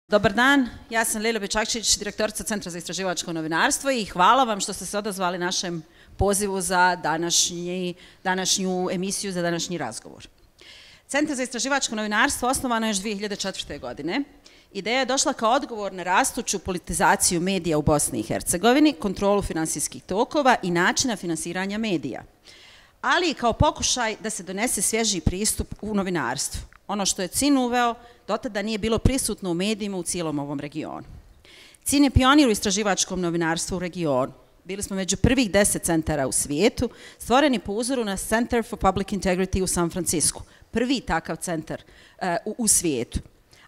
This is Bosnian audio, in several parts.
Dobar dan, ja sam Ljelja Bečakčić, direktorica Centra za istraživačko novinarstvo i hvala vam što ste se odazvali našem pozivu za današnju emisiju, za današnji razgovor. Centar za istraživačko novinarstvo osnovano je još 2004. godine. Ideja je došla kao odgovor na rastuću politizaciju medija u Bosni i Hercegovini, kontrolu finansijskih tokova i načina finansiranja medija, ali i kao pokušaj da se donese svježi pristup u novinarstvu. Ono što je CIN uveo, dotada nije bilo prisutno u medijima u cijelom ovom regionu. CIN je pionir u istraživačkom novinarstvu u regionu. Bili smo među prvih 10 centara u svijetu, stvoreni po uzoru na Center for Public Integrity u San Francisku. Prvi takav centar u svijetu.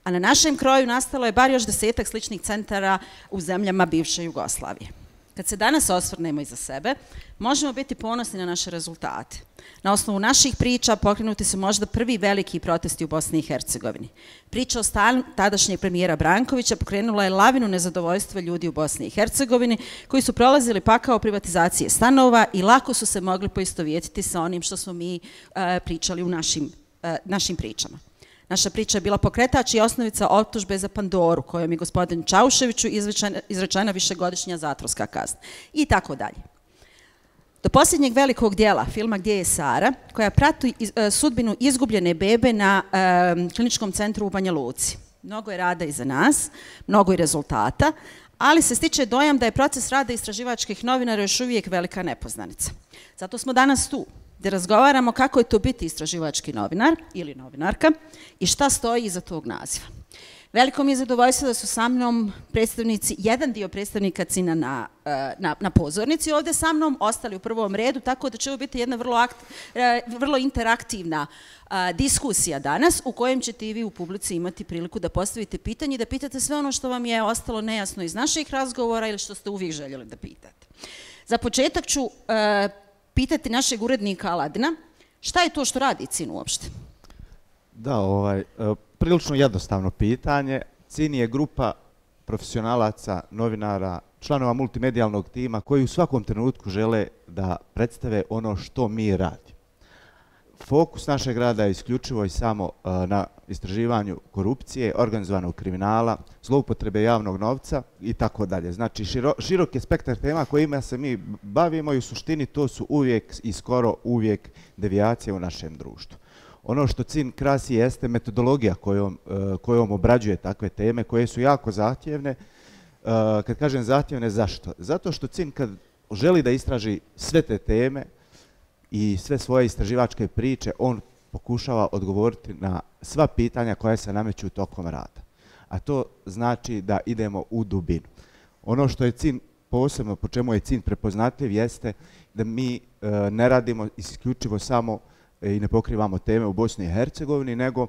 A na našem kroju nastalo je bar još 10-ak sličnih centara u zemljama bivše Jugoslavije. Kad se danas osvrnemo iza sebe, možemo biti ponosni na naše rezultate. Na osnovu naših priča pokrenuti su možda prvi veliki protesti u Bosni i Hercegovini. Priča o stanju tadašnjeg premijera Brankovića pokrenula je lavinu nezadovoljstva ljudi u Bosni i Hercegovini koji su prolazili pakao privatizacije stanova i lako su se mogli poistovjetiti sa onim što smo mi pričali u našim pričama. Naša priča je bila pokretač i osnovica optužbe za Pandoru, kojom je gospodin Čauševiću izrečena višegodišnja zatvorska kazna. I tako dalje. Do posljednjeg velikog dijela filma Gdje je Sara, koja prati sudbinu izgubljene bebe na kliničkom centru u Banja Luci. Mnogo je rada iza nas, mnogo i rezultata, ali se stiče dojam da je proces rada istraživačkih novinara još uvijek velika nepoznanica. Zato smo danas tu, gdje razgovaramo kako je to biti istraživački novinar ili novinarka i šta stoji iza tog naziva. Veliko mi je zadovoljstvo da su sa mnom jedan dio predstavnika CIN-a na pozornici, ovdje sa mnom ostali u prvom redu, tako da će ovo biti jedna vrlo interaktivna diskusija danas u kojem ćete i vi u publici imati priliku da postavite pitanje i da pitate sve ono što vam je ostalo nejasno iz naših razgovora ili što ste uvijek željeli da pitate. Za početak ću pitati našeg urednika Aladina, šta je to što radi CIN uopšte? Da, prilično jednostavno pitanje. CIN je grupa profesionalaca, novinara, članova multimedijalnog tima koji u svakom trenutku žele da predstave ono što mi radimo. Fokus našeg rada je isključivo i samo na istraživanju korupcije, organizovanog kriminala, zloupotrebe javnog novca i tako dalje. Znači, širok je spektar tema kojima se mi bavimo i u suštini to su uvijek i skoro uvijek devijacije u našem društvu. Ono što CIN krasi jeste metodologija kojom obrađuje takve teme koje su jako zahtjevne. Kad kažem zahtjevne, zašto? Zato što CIN kad želi da istraži sve te teme i sve svoje istraživačke priče, on pokušava odgovoriti na sva pitanja koja se nameću tokom rada. A to znači da idemo u dubinu. Ono što je CIN posebno, po čemu je CIN prepoznatljiv, jeste da mi ne radimo isključivo samo i ne pokrivamo teme u Bosni i Hercegovini, nego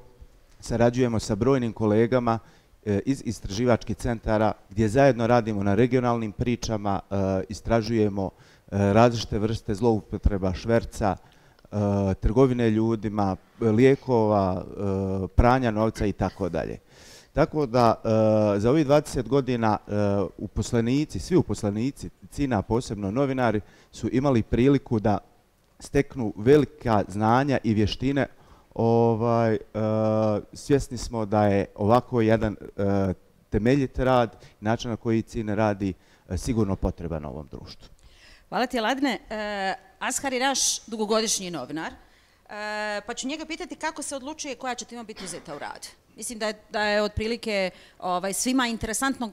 sarađujemo sa brojnim kolegama iz istraživačkih centara gdje zajedno radimo na regionalnim pričama, istražujemo različite vrste zloupotreba, šverca, trgovine ljudima, lijekova, pranja novca i tako dalje. Tako da za ovih 20 godina svi uposlenici CIN-a, posebno novinari, su imali priliku da steknu velika znanja i vještine. Svjesni smo da je ovako jedan temeljit rad, način na koji CIN radi, sigurno potreban ovom društvu. Hvala ti, Aladine. Ashar je naš dugogodišnji novinar, pa ću njega pitati kako se odlučuje koja će tema biti uzeta u rad. Mislim da je otprilike svima interesantno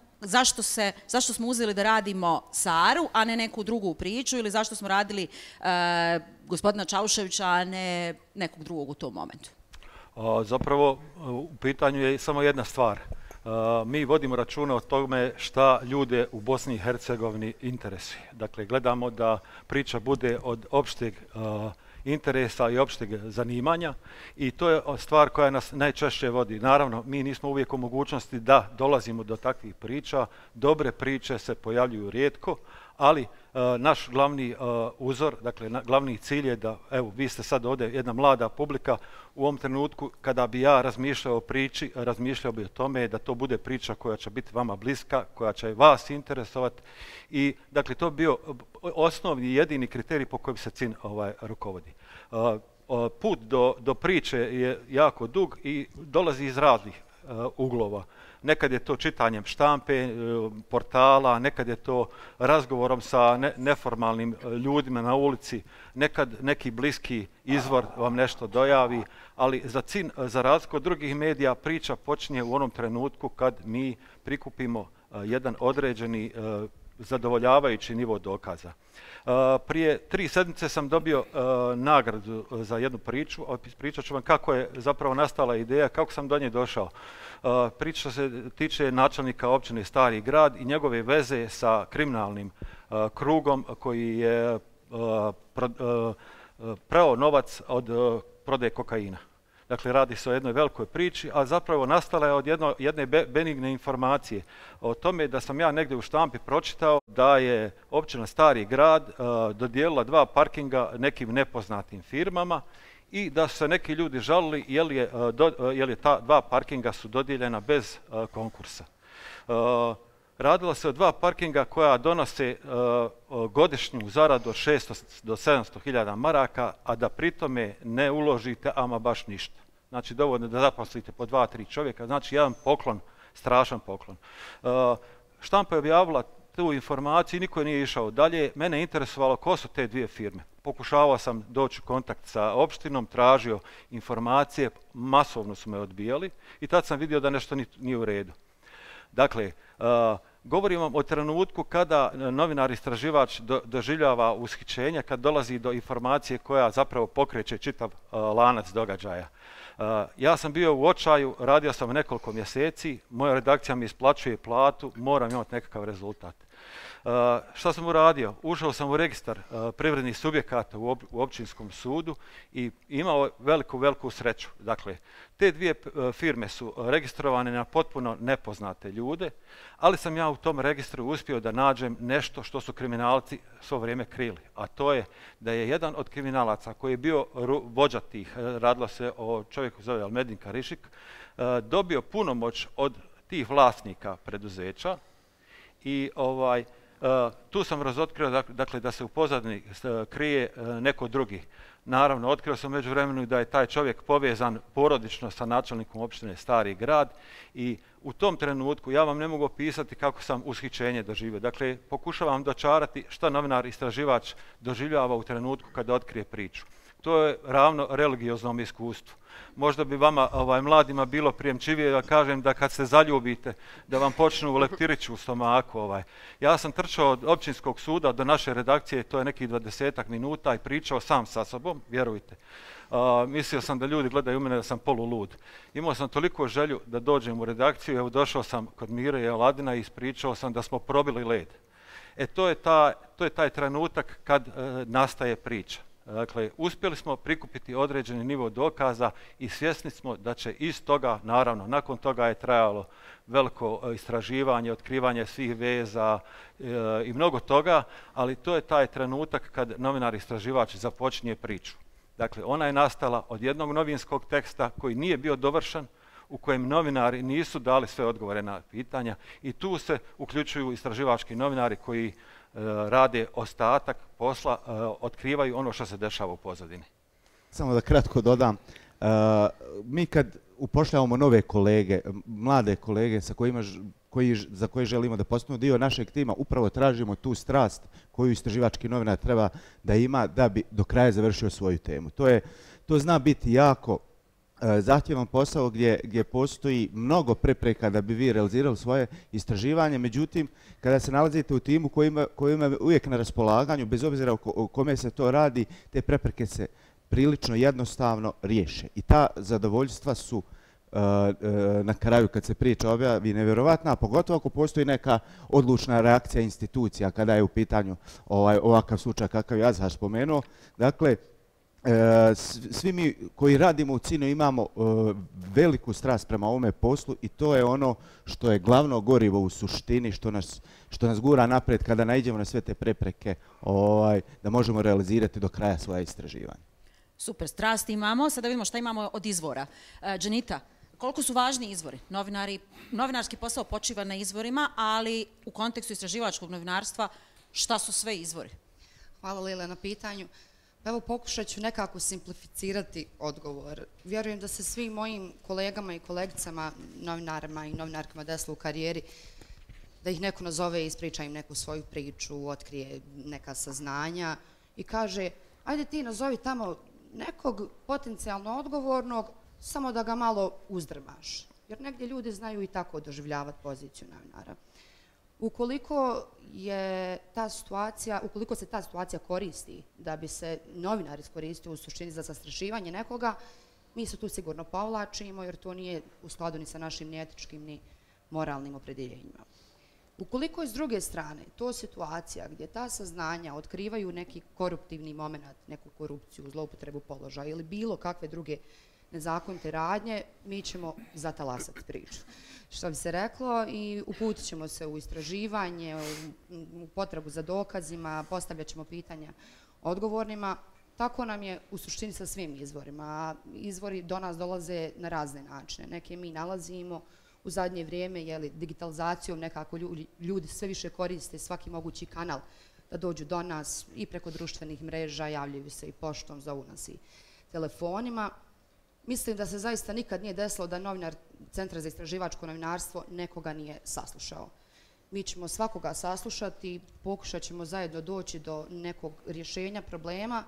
zašto smo uzeli da radimo Saru, a ne neku drugu priču, ili zašto smo radili gospodina Čauševića, a ne nekog drugog u tom momentu. Zapravo, u pitanju je samo jedna stvar. Mi vodimo računa o tome šta ljude u Bosni i Hercegovini interesuje. Dakle, gledamo da priča bude od opšteg interesa i opšteg zanimanja i to je stvar koja nas najčešće vodi. Naravno, mi nismo uvijek u mogućnosti da dolazimo do takvih priča. Dobre priče se pojavljuju rijetko, ali naš glavni uzor, dakle glavni cilj je da, evo, vi ste sad ovdje jedna mlada publika, u ovom trenutku kada bi ja razmišljao o priči, razmišljao bi o tome da to bude priča koja će biti vama bliska, koja će vas interesovati i dakle to bi bio osnovni i jedini kriterij po kojem se CIN rukovodi. Put do priče je jako dug i dolazi iz raznih uglova. Nekad je to čitanjem štampe, portala, nekad je to razgovorom sa neformalnim ljudima na ulici, nekad neki bliski izvor vam nešto dojavi, ali za razliku od drugih medija priča počinje u onom trenutku kad mi prikupimo jedan određeni zadovoljavajući nivo dokaza. Prije 3 sedmice sam dobio nagradu za jednu priču. Pričat ću vam kako je zapravo nastala ideja, kako sam do nje došao. Priča se tiče načelnika općine Stari Grad i njegove veze sa kriminalnim krugom koji je prao novac od prodaje kokaina. Dakle, radi se o jednoj velikoj priči, a zapravo nastala je od jedne benigne informacije o tome da sam ja negdje u štampi pročitao da je općina Stari Grad dodijelila 2 parkinga nekim nepoznatim firmama i da su se neki ljudi žalili jer je ta 2 parkinga su dodijeljena bez konkursa. Radilo se o 2 parkinga koja donose godišnju zaradu od 600 do 700 hiljada maraka, a da pritome ne uložite ama baš ništa. Znači dovoljno da zaposlite po 2-3 čovjeka, znači jedan poklon, strašan poklon. Štampa je objavila tu informaciju i niko nije išao dalje. Mene je interesovalo ko su te 2 firme. Pokušavao sam doći u kontakt sa opštinom, tražio informacije, masovno su me odbijali i tad sam vidio da nešto nije u redu. Dakle, govorim vam o trenutku kada novinar istraživač doživljava ushićenje, kad dolazi do informacije koja zapravo pokreće čitav lanac događaja. Ja sam bio u očaju, radio sam nekoliko mjeseci, moja redakcija mi isplaćuje platu, moram imati nekakav rezultat. Šta sam uradio? Ušao sam u registar privrednih subjekata u općinskom sudu i imao veliku sreću. Dakle, te 2 firme su registrovane na potpuno nepoznate ljude, ali sam ja u tom registru uspio da nađem nešto što su kriminalci svo vrijeme krili. A to je da je jedan od kriminalaca koji je bio vođa tih, radilo se o čovjeku zove Almedin Karišik, dobio punomoć od tih vlasnika preduzeća i tu sam razotkrio dakle, da se u pozadini krije neko drugi. Naravno, otkrio sam međuvremenu da je taj čovjek povezan porodično sa načelnikom općine Stari Grad i u tom trenutku ja vam ne mogu opisati kako sam ushićenje doživio. Dakle, pokušavam dočarati šta novinar istraživač doživljava u trenutku kada otkrije priču. To je ravno religioznom iskustvu. Možda bi vama mladima bilo prijemčivije da kažem da kad se zaljubite da vam počnu leptirići u stomaku. Ja sam trčao od općinskog suda do naše redakcije, to je nekih 20 minuta i pričao sam sa sobom, vjerujte. Mislio sam da ljudi gledaju u mene da sam polulud. Imao sam toliko želju da dođem u redakciju, evo došao sam kod Mire i Aladina i ispričao sam da smo probili led. To je taj trenutak kad nastaje priča. Dakle, uspjeli smo prikupiti određeni nivo dokaza i svjesni smo da će iz toga, naravno, nakon toga je trajalo veliko istraživanje, otkrivanje svih veza i mnogo toga, ali to je taj trenutak kad novinar istraživač započinje priču. Dakle, ona je nastala od jednog novinskog teksta koji nije bio dovršen, u kojem novinari nisu dali sve odgovore na pitanja i tu se uključuju istraživački novinari koji rade ostatak posla, otkrivaju ono što se dešava u pozadini. Samo da kratko dodam, mi kad upošljavamo nove kolege, mlade kolege za koje želimo da postanu dio našeg tima, upravo tražimo tu strast koju istraživački novinar treba da ima da bi do kraja završio svoju temu. To zna biti jako zahtjevan posao gdje postoji mnogo prepreka da bi vi realizirali svoje istraživanje, međutim, kada se nalazite u timu koji ima uvijek na raspolaganju, bez obzira o kome se to radi, te prepreke se prilično jednostavno riješe. I ta zadovoljstva su na kraju kad se priča objavi nevjerovatna, a pogotovo ako postoji neka odlučna reakcija institucija kada je u pitanju ovakav slučaj kakav ja sam spomenuo. Dakle, svi mi koji radimo u CINO imamo veliku strast prema ovome poslu i to je ono što je glavno gorivo u suštini, što nas gura naprijed kada naiđemo na sve te prepreke da možemo realizirati do kraja svoje istraživanje. Super, strast imamo. Sada vidimo šta imamo od izvora. Dženita, koliko su važni izvori? Novinarski posao počiva na izvorima, ali u kontekstu istraživačkog novinarstva šta su sve izvori? Hvala Lile na pitanju. Evo, pokušat ću nekako simplificirati odgovor. Vjerujem da se svim mojim kolegama i kolegicama, novinarima i novinarkama desilo u karijeri, da ih neko nazove i ispriča im neku svoju priču, otkrije neka saznanja i kaže, ajde ti nazovi tamo nekog potencijalno odgovornog, samo da ga malo uzdrmaš. Jer negdje ljudi znaju i tako doživljavati poziciju novinara. Ukoliko se ta situacija koristi da bi se novinar iskoristio u suštini za zastrašivanje nekoga, mi se tu sigurno povlačimo jer to nije u skladu ni sa našim ni etičkim ni moralnim opredjeljenjima. Ukoliko je s druge strane to situacija gdje ta saznanja otkrivaju neki koruptivni moment, neku korupciju, zloupotrebu položaja ili bilo kakve druge nezakonite radnje, mi ćemo zatalasati priču. Što bi se reklo, i uputit ćemo se u istraživanje, u potrebu za dokazima, postavljat ćemo pitanja odgovornima. Tako nam je u suštini sa svim izvorima. Izvori do nas dolaze na razne načine. Neke mi nalazimo u zadnje vrijeme, digitalizacijom nekako ljudi sve više koriste svaki mogući kanal da dođu do nas i preko društvenih mreža, javljaju se i poštom, zovu nas i telefonima. Mislim da se zaista nikad nije desilo da novinar Centra za istraživačko novinarstvo nekoga nije saslušao. Mi ćemo svakoga saslušati, pokušat ćemo zajedno doći do nekog rješenja problema.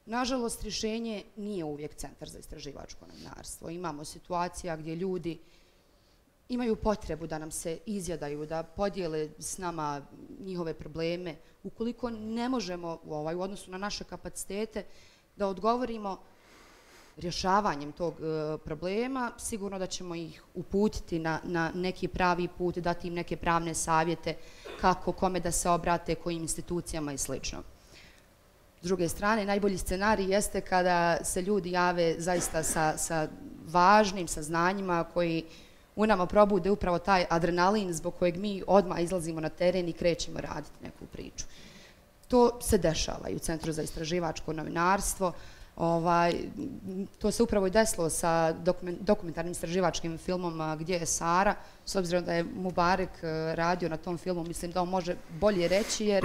Nažalost, rješenje nije uvijek Centar za istraživačko novinarstvo. Imamo situacija gdje ljudi imaju potrebu da nam se izjadaju, da podijele s nama njihove probleme. Ukoliko ne možemo u odnosu na naše kapacitete da odgovorimo rješavanjem tog problema, sigurno da ćemo ih uputiti na neki pravi put, dati im neke pravne savjete kako, kome da se obrate, kojim institucijama i sl. S druge strane, najbolji scenarij jeste kada se ljudi jave zaista sa važnim saznanjima koji u nama probude upravo taj adrenalin zbog kojeg mi odmah izlazimo na teren i krećemo raditi neku priču. To se dešava i u Centru za istraživačko novinarstvo. To se upravo i desilo sa dokumentarnim istraživačkim filmom Gdje je Sara. S obzirom da je Mubarek radio na tom filmu, mislim da on može bolje reći, jer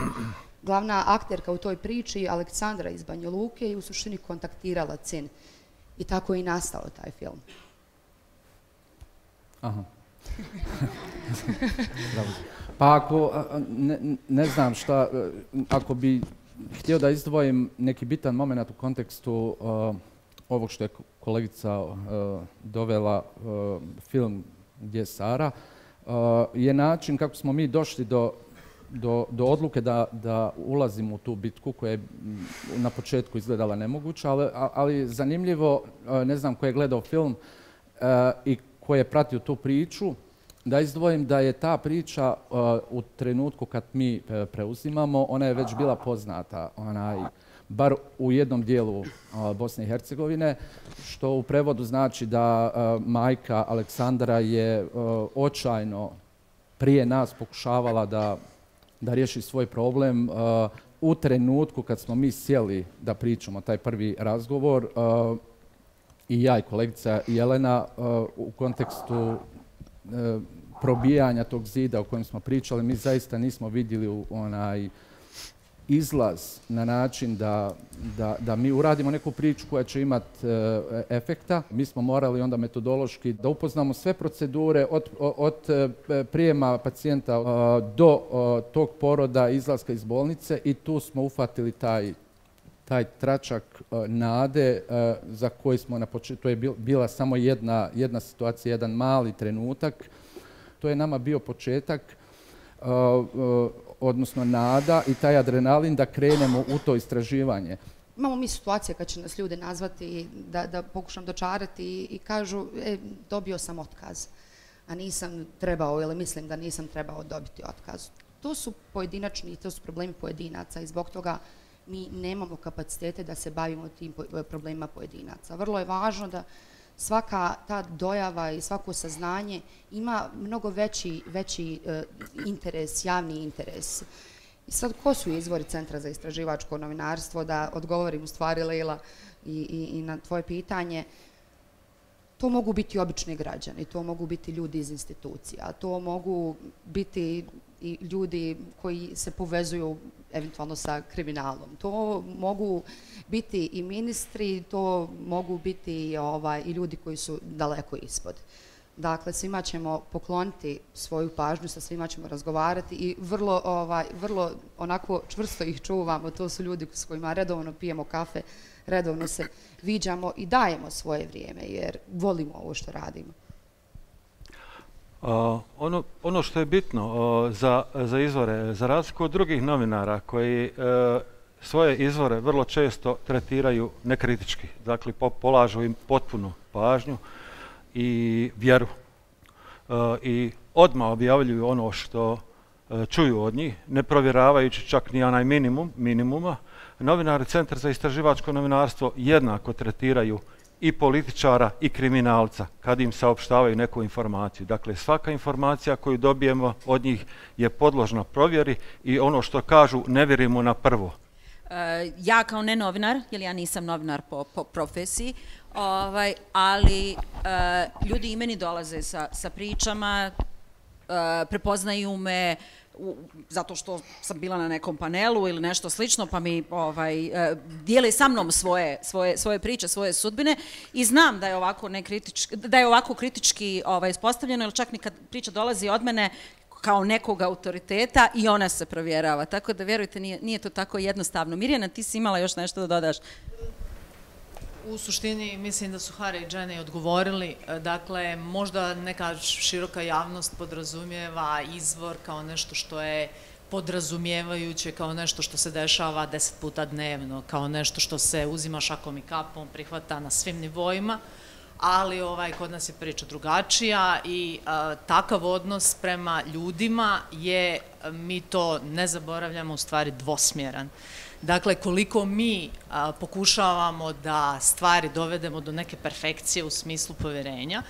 glavna akterka u toj priči, Aleksandra iz Banja Luke, je u suštini kontaktirala Cin. I tako je i nastao taj film. Aha. Pa ako, ne znam šta, ako bi htio da izdvojim neki bitan moment u kontekstu ovog što je kolegica dovela, film Gdje je Sara, je način kako smo mi došli do odluke da ulazimo u tu bitku koja je na početku izgledala nemoguća, ali zanimljivo, ne znam ko je gledao film i ko je pratio tu priču, da izdvojim da je ta priča u trenutku kad mi preuzimamo, ona je već bila poznata, bar u jednom dijelu Bosne i Hercegovine, što u prevodu znači da majka Aleksandra je očajno prije nas pokušavala da riješi svoj problem. U trenutku kad smo mi sjeli da pričamo taj prvi razgovor, i ja i kolegica Jelena, u kontekstu probijanja tog zida o kojem smo pričali, mi zaista nismo vidjeli izlaz na način da mi uradimo neku priču koja će imati efekta. Mi smo morali onda metodološki da upoznamo sve procedure od prijema pacijenta do tog poroda, izlaska iz bolnice, i tu smo uhvatili taj tračak nade za koji smo na početku, to je bila samo jedna situacija, jedan mali trenutak. To je nama bio početak, odnosno nada i taj adrenalin da krenemo u to istraživanje. Imamo mi situacije kad će nas ljudi nazvati da pokušam dočarati i kažu dobio sam otkaz, a nisam trebao ili mislim da nisam trebao dobiti otkaz. To su pojedinačni, to su problemi pojedinaca i zbog toga mi nemamo kapacitete da se bavimo tim problemima pojedinaca. Vrlo je važno da svaka ta dojava i svako saznanje ima mnogo veći interes, javni interes. I sad, ko su izvori Centra za istraživačko novinarstvo? Da odgovorim u stvari, Leila, i na tvoje pitanje. To mogu biti obični građani, to mogu biti ljudi iz institucija, to mogu biti i ljudi koji se povezuju eventualno sa kriminalom. To mogu biti i ministri, to mogu biti i ljudi koji su daleko ispod. Dakle, svima ćemo pokloniti svoju pažnju, sa svima ćemo razgovarati i vrlo onako čvrsto ih čuvamo. To su ljudi s kojima redovno pijemo kafe, redovno se viđamo i dajemo svoje vrijeme jer volimo ovo što radimo. Ono što je bitno za izvore, za razliku od drugih novinara koji svoje izvore vrlo često tretiraju nekritički, dakle polažu im potpunu pažnju i vjeru i odmah objavljuju ono što čuju od njih, ne provjeravajući čak ni onaj minimuma. Novinari Centra za istraživačko novinarstvo jednako tretiraju i političara i kriminalca kad im saopštavaju neku informaciju. Dakle, svaka informacija koju dobijemo od njih je podložna provjeri i ono što kažu ne vjerujemo na prvo. Ja kao ne novinar, jer ja nisam novinar po profesiji, ali ljudi i meni dolaze sa pričama, prepoznaju me zato što sam bila na nekom panelu ili nešto slično, pa mi dijele sa mnom svoje priče, svoje sudbine i znam da je ovako kritički ispostavljeno, ili čak ni kad priča dolazi od mene kao nekog autoriteta i ona se provjerava. Tako da, vjerujte, nije to tako jednostavno. Mirjana, ti si imala još nešto da dodaš? U suštini mislim da su Hara i Jenny odgovorili. Dakle, možda neka široka javnost podrazumijeva izvor kao nešto što je podrazumijevajuće, kao nešto što se dešava 10 puta dnevno, kao nešto što se uzima šakom i kapom, prihvata na svim nivoima, ali kod nas je priča drugačija i takav odnos prema ljudima je, mi to ne zaboravljamo, u stvari dvosmjeran. Dakle, koliko mi pokušavamo da stvari dovedemo do neke perfekcije u smislu povjerenja,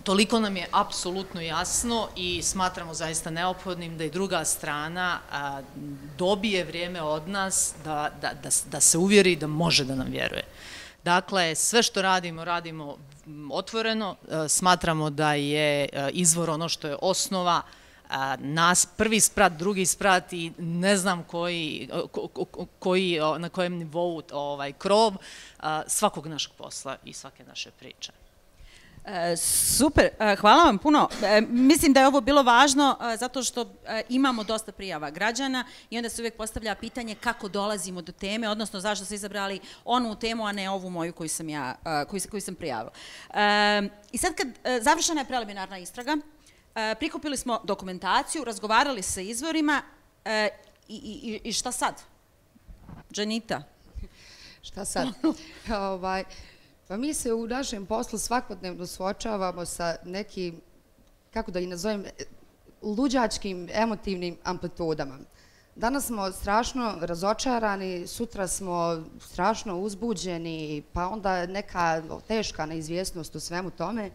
toliko nam je apsolutno jasno i smatramo zaista neophodnim da i druga strana dobije vrijeme od nas da se uvjeri da može da nam vjeruje. Dakle, sve što radimo otvoreno, smatramo da je izvor ono što je osnova, nas prvi sprat, drugi sprat i ne znam na kojem nivou krov svakog našeg posla i svake naše priče. Super, hvala vam puno. Mislim da je ovo bilo važno zato što imamo dosta prijava građana i onda se uvijek postavlja pitanje kako dolazimo do teme, odnosno zašto ste izabrali onu temu, a ne ovu moju koju sam prijavila. I sad kad završena je preliminarna istraga, prikupili smo dokumentaciju, razgovarali sa izvorima i šta sad? Dženita? Šta sad? Pa mi se u našem poslu svakodnevno suočavamo sa nekim, kako da ih nazovem, luđačkim emotivnim amplitudama. Danas smo strašno razočarani, sutra smo strašno uzbuđeni, pa onda neka teška neizvjesnost u svemu tome.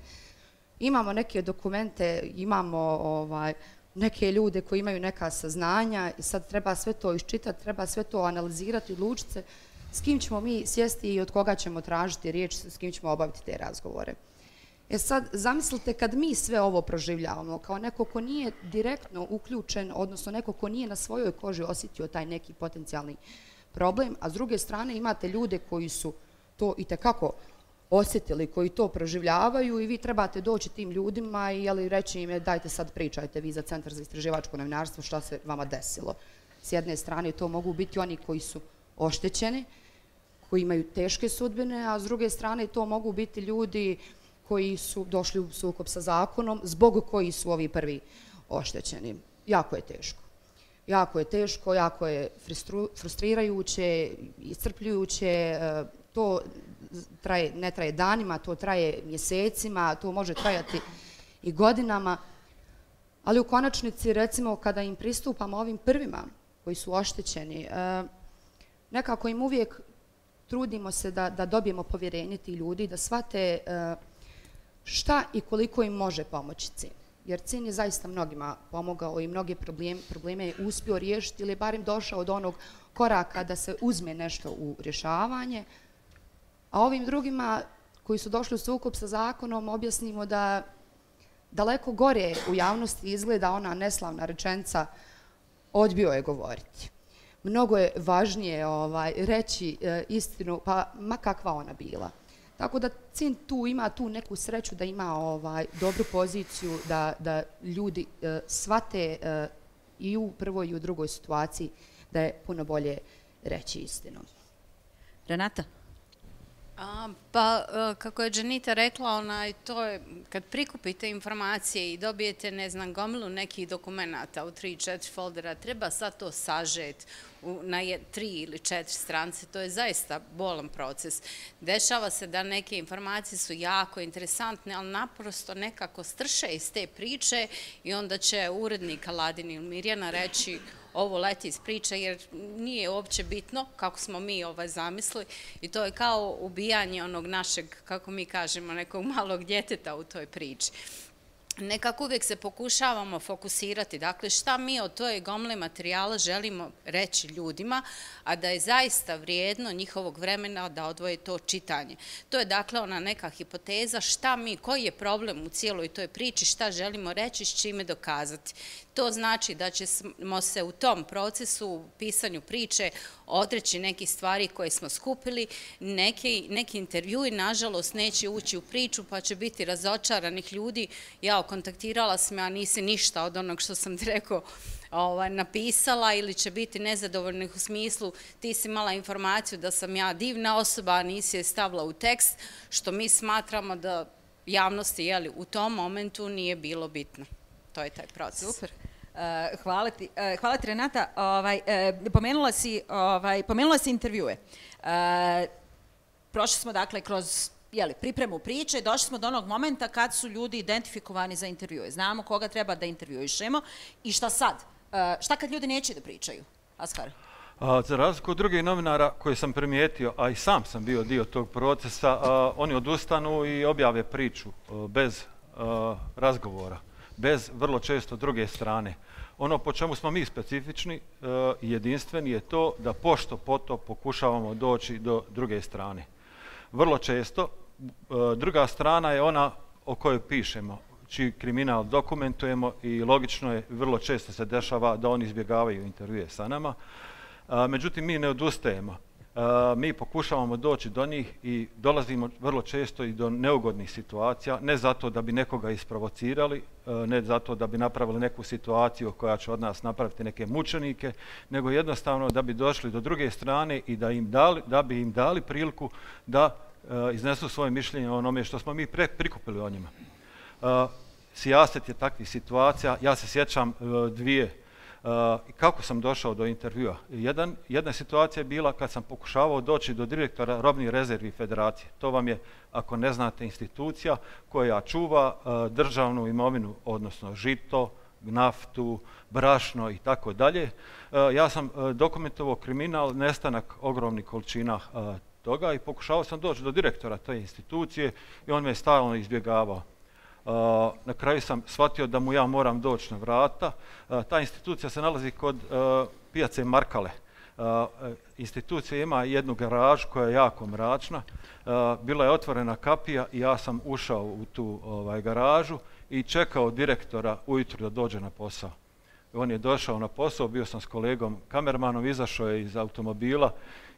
Imamo neke dokumente, imamo neke ljude koji imaju neka saznanja i sad treba sve to iščitati, treba sve to analizirati, odlučiti se s kim ćemo mi sjesti i od koga ćemo tražiti riječ, s kim ćemo obaviti te razgovore. Sad, zamislite kad mi sve ovo proživljavamo, kao neko ko nije direktno uključen, odnosno neko ko nije na svojoj koži osjetio taj neki potencijalni problem, a s druge strane imate ljude koji su to itekako osjetili, koji to proživljavaju i vi trebate doći tim ljudima i reći im dajte sad pričajte vi za Centar za istraživačko novinarstvo šta se vama desilo. S jedne strane to mogu biti oni koji su oštećeni, koji imaju teške sudbine, a s druge strane to mogu biti ljudi koji su došli u sukob sa zakonom, zbog koji su ovi prvi oštećeni. Jako je teško. Jako je teško, jako je frustrirajuće, iscrpljujuće, to ne traje danima, to traje mjesecima, to može trajati i godinama, ali u konačnici, recimo, kada im pristupamo ovim prvima koji su oštećeni, nekako im uvijek trudimo se da dobijemo povjerenje tih ljudi, da shvate šta i koliko im može pomoći CIN. Jer CIN je zaista mnogima pomogao i mnoge probleme je uspio riješiti ili je barem došao do onog koraka da se uzme nešto u rješavanje, a ovim drugima koji su došli u sukob sa zakonom objasnimo da daleko gore u javnosti izgleda ona neslavna rečenica odbio je govoriti. mnogo je važnije reći istinu, pa ma kakva ona bila. Tako da Cin tu ima tu neku sreću da ima dobru poziciju, da ljudi shvate i u prvoj i u drugoj situaciji da je puno bolje reći istinu. Renata? Pa, kako je Dženita rekla, to je kad prikupite informacije i dobijete, ne znam, gomilu nekih dokumenata u 3-4 foldera, treba sad to sažeti na 3 ili 4 strance. To je zaista bolan proces. Dešava se da neke informacije su jako interesantne, ali naprosto nekako strše iz te priče i onda će urednik Aladin ili Mirjana reći ovo leti iz priče jer nije uopće bitno kako smo mi zamislili i to je kao ubijanje onog našeg, kako mi kažemo, nekog malog djeteta u toj priči. Nekako uvijek se pokušavamo fokusirati, dakle šta mi od toj gomile materijala želimo reći ljudima, a da je zaista vrijedno njihovog vremena da odvoje to čitanje. To je dakle ona neka hipoteza šta mi, koji je problem u cijeloj toj priči, šta želimo reći, s čime dokazati. To znači da ćemo se u tom procesu, u pisanju priče, odreći nekih stvari koje smo skupili, neki intervjui, nažalost, neće ući u priču, pa će biti razočaranih ljudi. Ja kontaktirala sam, a nisi ništa od onog što sam ti rekao napisala, ili će biti nezadovoljnih u smislu ti si imala informaciju da sam ja divna osoba, a nisi je stavila u tekst, što mi smatramo da javnosti u tom momentu nije bilo bitno. To je taj proces. Super. Hvala ti, Renata. Pomenula si intervjue. Prošli smo dakle kroz pripremu priče, došli smo do onog momenta kad su ljudi identifikovani za intervjue. Znamo koga treba da intervjuišemo i šta sad? Šta kad ljudi neće da pričaju? Ashar? Za razliku od drugih novinara koje sam primijetio, a i sam sam bio dio tog procesa, oni odustanu i objave priču bez razgovora, bez vrlo često druge strane. Ono po čemu smo mi specifični i jedinstveni je to da pošto poto pokušavamo doći do druge strane. Vrlo često druga strana je ona o kojoj pišemo, čiji kriminal dokumentujemo i logično je, vrlo često se dešava da oni izbjegavaju intervjue sa nama. Međutim, mi ne odustajemo. Mi pokušavamo doći do njih i dolazimo vrlo često i do neugodnih situacija, ne zato da bi nekoga isprovocirali, ne zato da bi napravili neku situaciju koja će od nas napraviti neke mučenike, nego jednostavno da bi došli do druge strane i da bi im dali priliku da iznesu svoje mišljenje o onome što smo mi prikupili o njima. Sijaset je takvih situacija, ja se sjećam dvije. Kako sam došao do intervjua? Jedna situacija je bila kad sam pokušavao doći do direktora robnih rezervi federacije. To vam je, ako ne znate, institucija koja čuva državnu imovinu, odnosno žito, naftu, brašno i tako dalje. Ja sam dokumentovao kriminal, nestanak ogromnih količina toga i pokušavao sam doći do direktora te institucije i on me je stalno izbjegavao. Na kraju sam shvatio da mu ja moram doći na vrata. Ta institucija se nalazi kod pijace Markale. Institucija ima jednu garažu koja je jako mračna. Bila je otvorena kapija i ja sam ušao u tu garažu i čekao direktora ujutro da dođe na posao. On je došao na posao, bio sam s kolegom kamermanom, izašao je iz automobila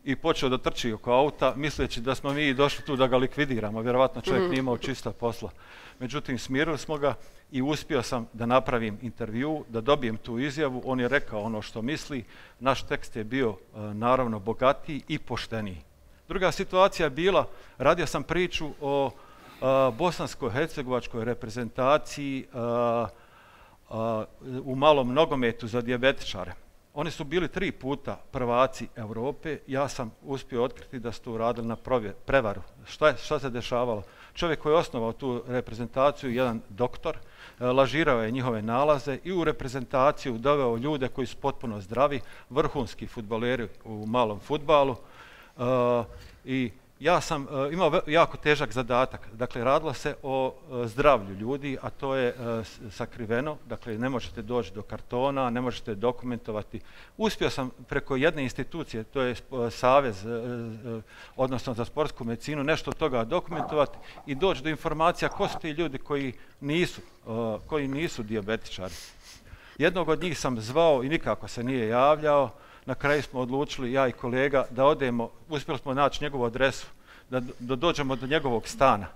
i počeo da trči oko auta, misleći da smo mi došli tu da ga likvidiramo. Vjerovatno čovjek nije imao čista posla. Međutim, smirili smo ga i uspio sam da napravim intervju, da dobijem tu izjavu. On je rekao ono što misli. Naš tekst je bio naravno bogatiji i pošteniji. Druga situacija je bila, radio sam priču o bosansko-hercegovačkoj reprezentaciji u malom nogometu za dijabetičare. Oni su bili 3 puta prvaci Europe. Ja sam uspio otkriti da su tu radili na prevaru. Šta se dešavalo? Čovjek koji je osnovao tu reprezentaciju, jedan doktor, lažirao je njihove nalaze i u reprezentaciju doveo ljude koji su potpuno zdravi, vrhunski fudbaleri u malom fudbalu. I ja sam imao jako težak zadatak. Dakle, radilo se o zdravlju ljudi, a to je sakriveno. Dakle, ne možete doći do kartona, ne možete dokumentovati. Uspio sam preko jedne institucije, to je Savez, odnosno za sportsku medicinu, nešto od toga dokumentovati i doći do informacija ko su ti ljudi koji nisu dijabetičari. Jednog od njih sam zvao i nikako se nije javljao. na kraju smo odlučili, ja i kolega, da odemo, uspjeli smo naći njegovu adresu, da dođemo do njegovog stana.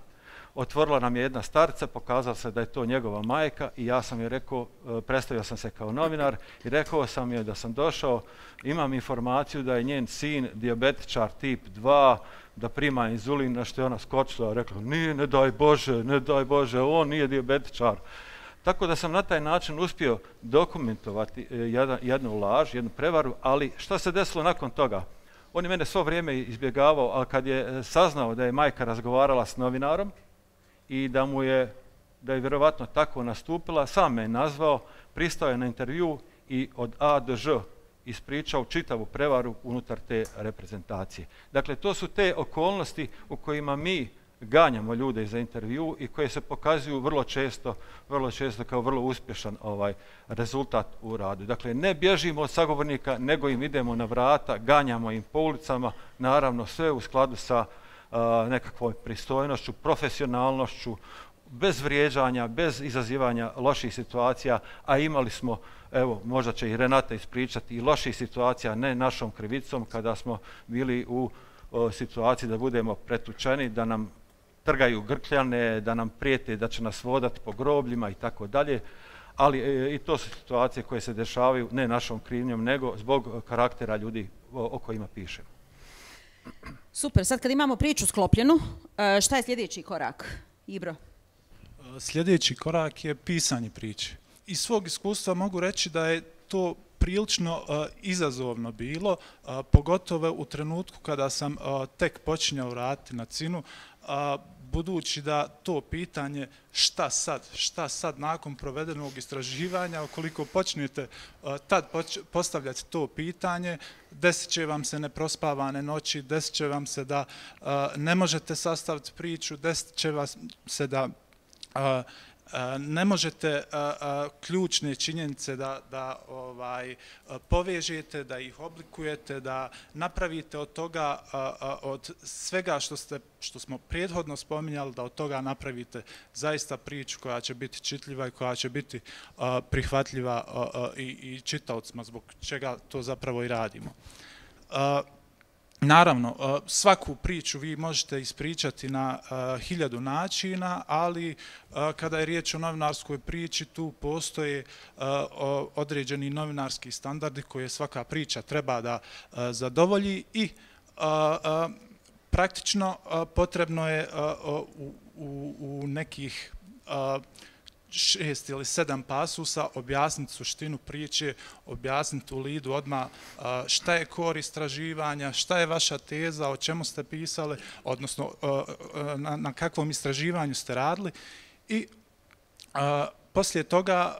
Otvorila nam je jedna starca, pokazalo se da je to njegova majka i ja sam joj rekao, predstavio sam se kao novinar i rekao sam joj da sam došao, imam informaciju da je njen sin dijabetičar tip 2, da prima inzulin, na što je ona skočila, rekla, nije, ne daj Bože, on nije dijabetičar. Tako da sam na taj način uspio dokumentovati jednu laž, jednu prevaru, ali šta se desilo nakon toga? On je mene svo vrijeme izbjegavao, ali kad je saznao da je majka razgovarala s novinarom i da je vjerovatno tako nastupila, sam me je nazvao, pristao je na intervju i od A do Ž ispričao čitavu prevaru unutar te reprezentacije. Dakle, to su te okolnosti u kojima mi ganjamo ljude za intervju i koje se pokazuju vrlo često kao vrlo uspješan rezultat u radu. Dakle, ne bježimo od sagovornika, nego im idemo na vrata, ganjamo im po ulicama, naravno sve u skladu sa nekakvom pristojnošću, profesionalnošću, bez vrijeđanja, bez izazivanja loših situacija, a imali smo, evo, možda će i Renata ispričati, i loših situacija, ne našom krivicom, kada smo bili u situaciji da budemo pretučeni, da nam trgaju grkljane, da nam prijete da će nas vodati po grobljima i tako dalje, ali i to su situacije koje se dešavaju ne našom krivnjom, nego zbog karaktera ljudi o kojima pišemo. Super, sad kad imamo priču sklopljenu, šta je sljedeći korak, Ibro? Sljedeći korak je pisanje priče. Iz svog iskustva mogu reći da je to prilično izazovno bilo, pogotovo u trenutku kada sam tek počinjao raditi na Cinu, budući da to pitanje šta sad nakon provedenog istraživanja, ukoliko počnete tad postavljati to pitanje, desit će vam se neprospavane noći, desit će vam se da ne možete sastaviti priču, desit će vam se da ne možete ključne činjenice da povežete, da ih oblikujete, da napravite od toga, od svega što smo prethodno spominjali, da od toga napravite zaista priču koja će biti čitljiva i koja će biti prihvatljiva i čitaocima, zbog čega to zapravo i radimo. Naravno, svaku priču vi možete ispričati na 1000 načina, ali kada je riječ o novinarskoj priči, tu postoje određeni novinarski standardi koje svaka priča treba da zadovolji i praktično potrebno je u nekih 6 ili 7 pasusa objasniti suštinu priče, objasniti u lidu odmah šta je core istraživanja, šta je vaša teza, o čemu ste pisali, odnosno na kakvom istraživanju ste radili i poslije toga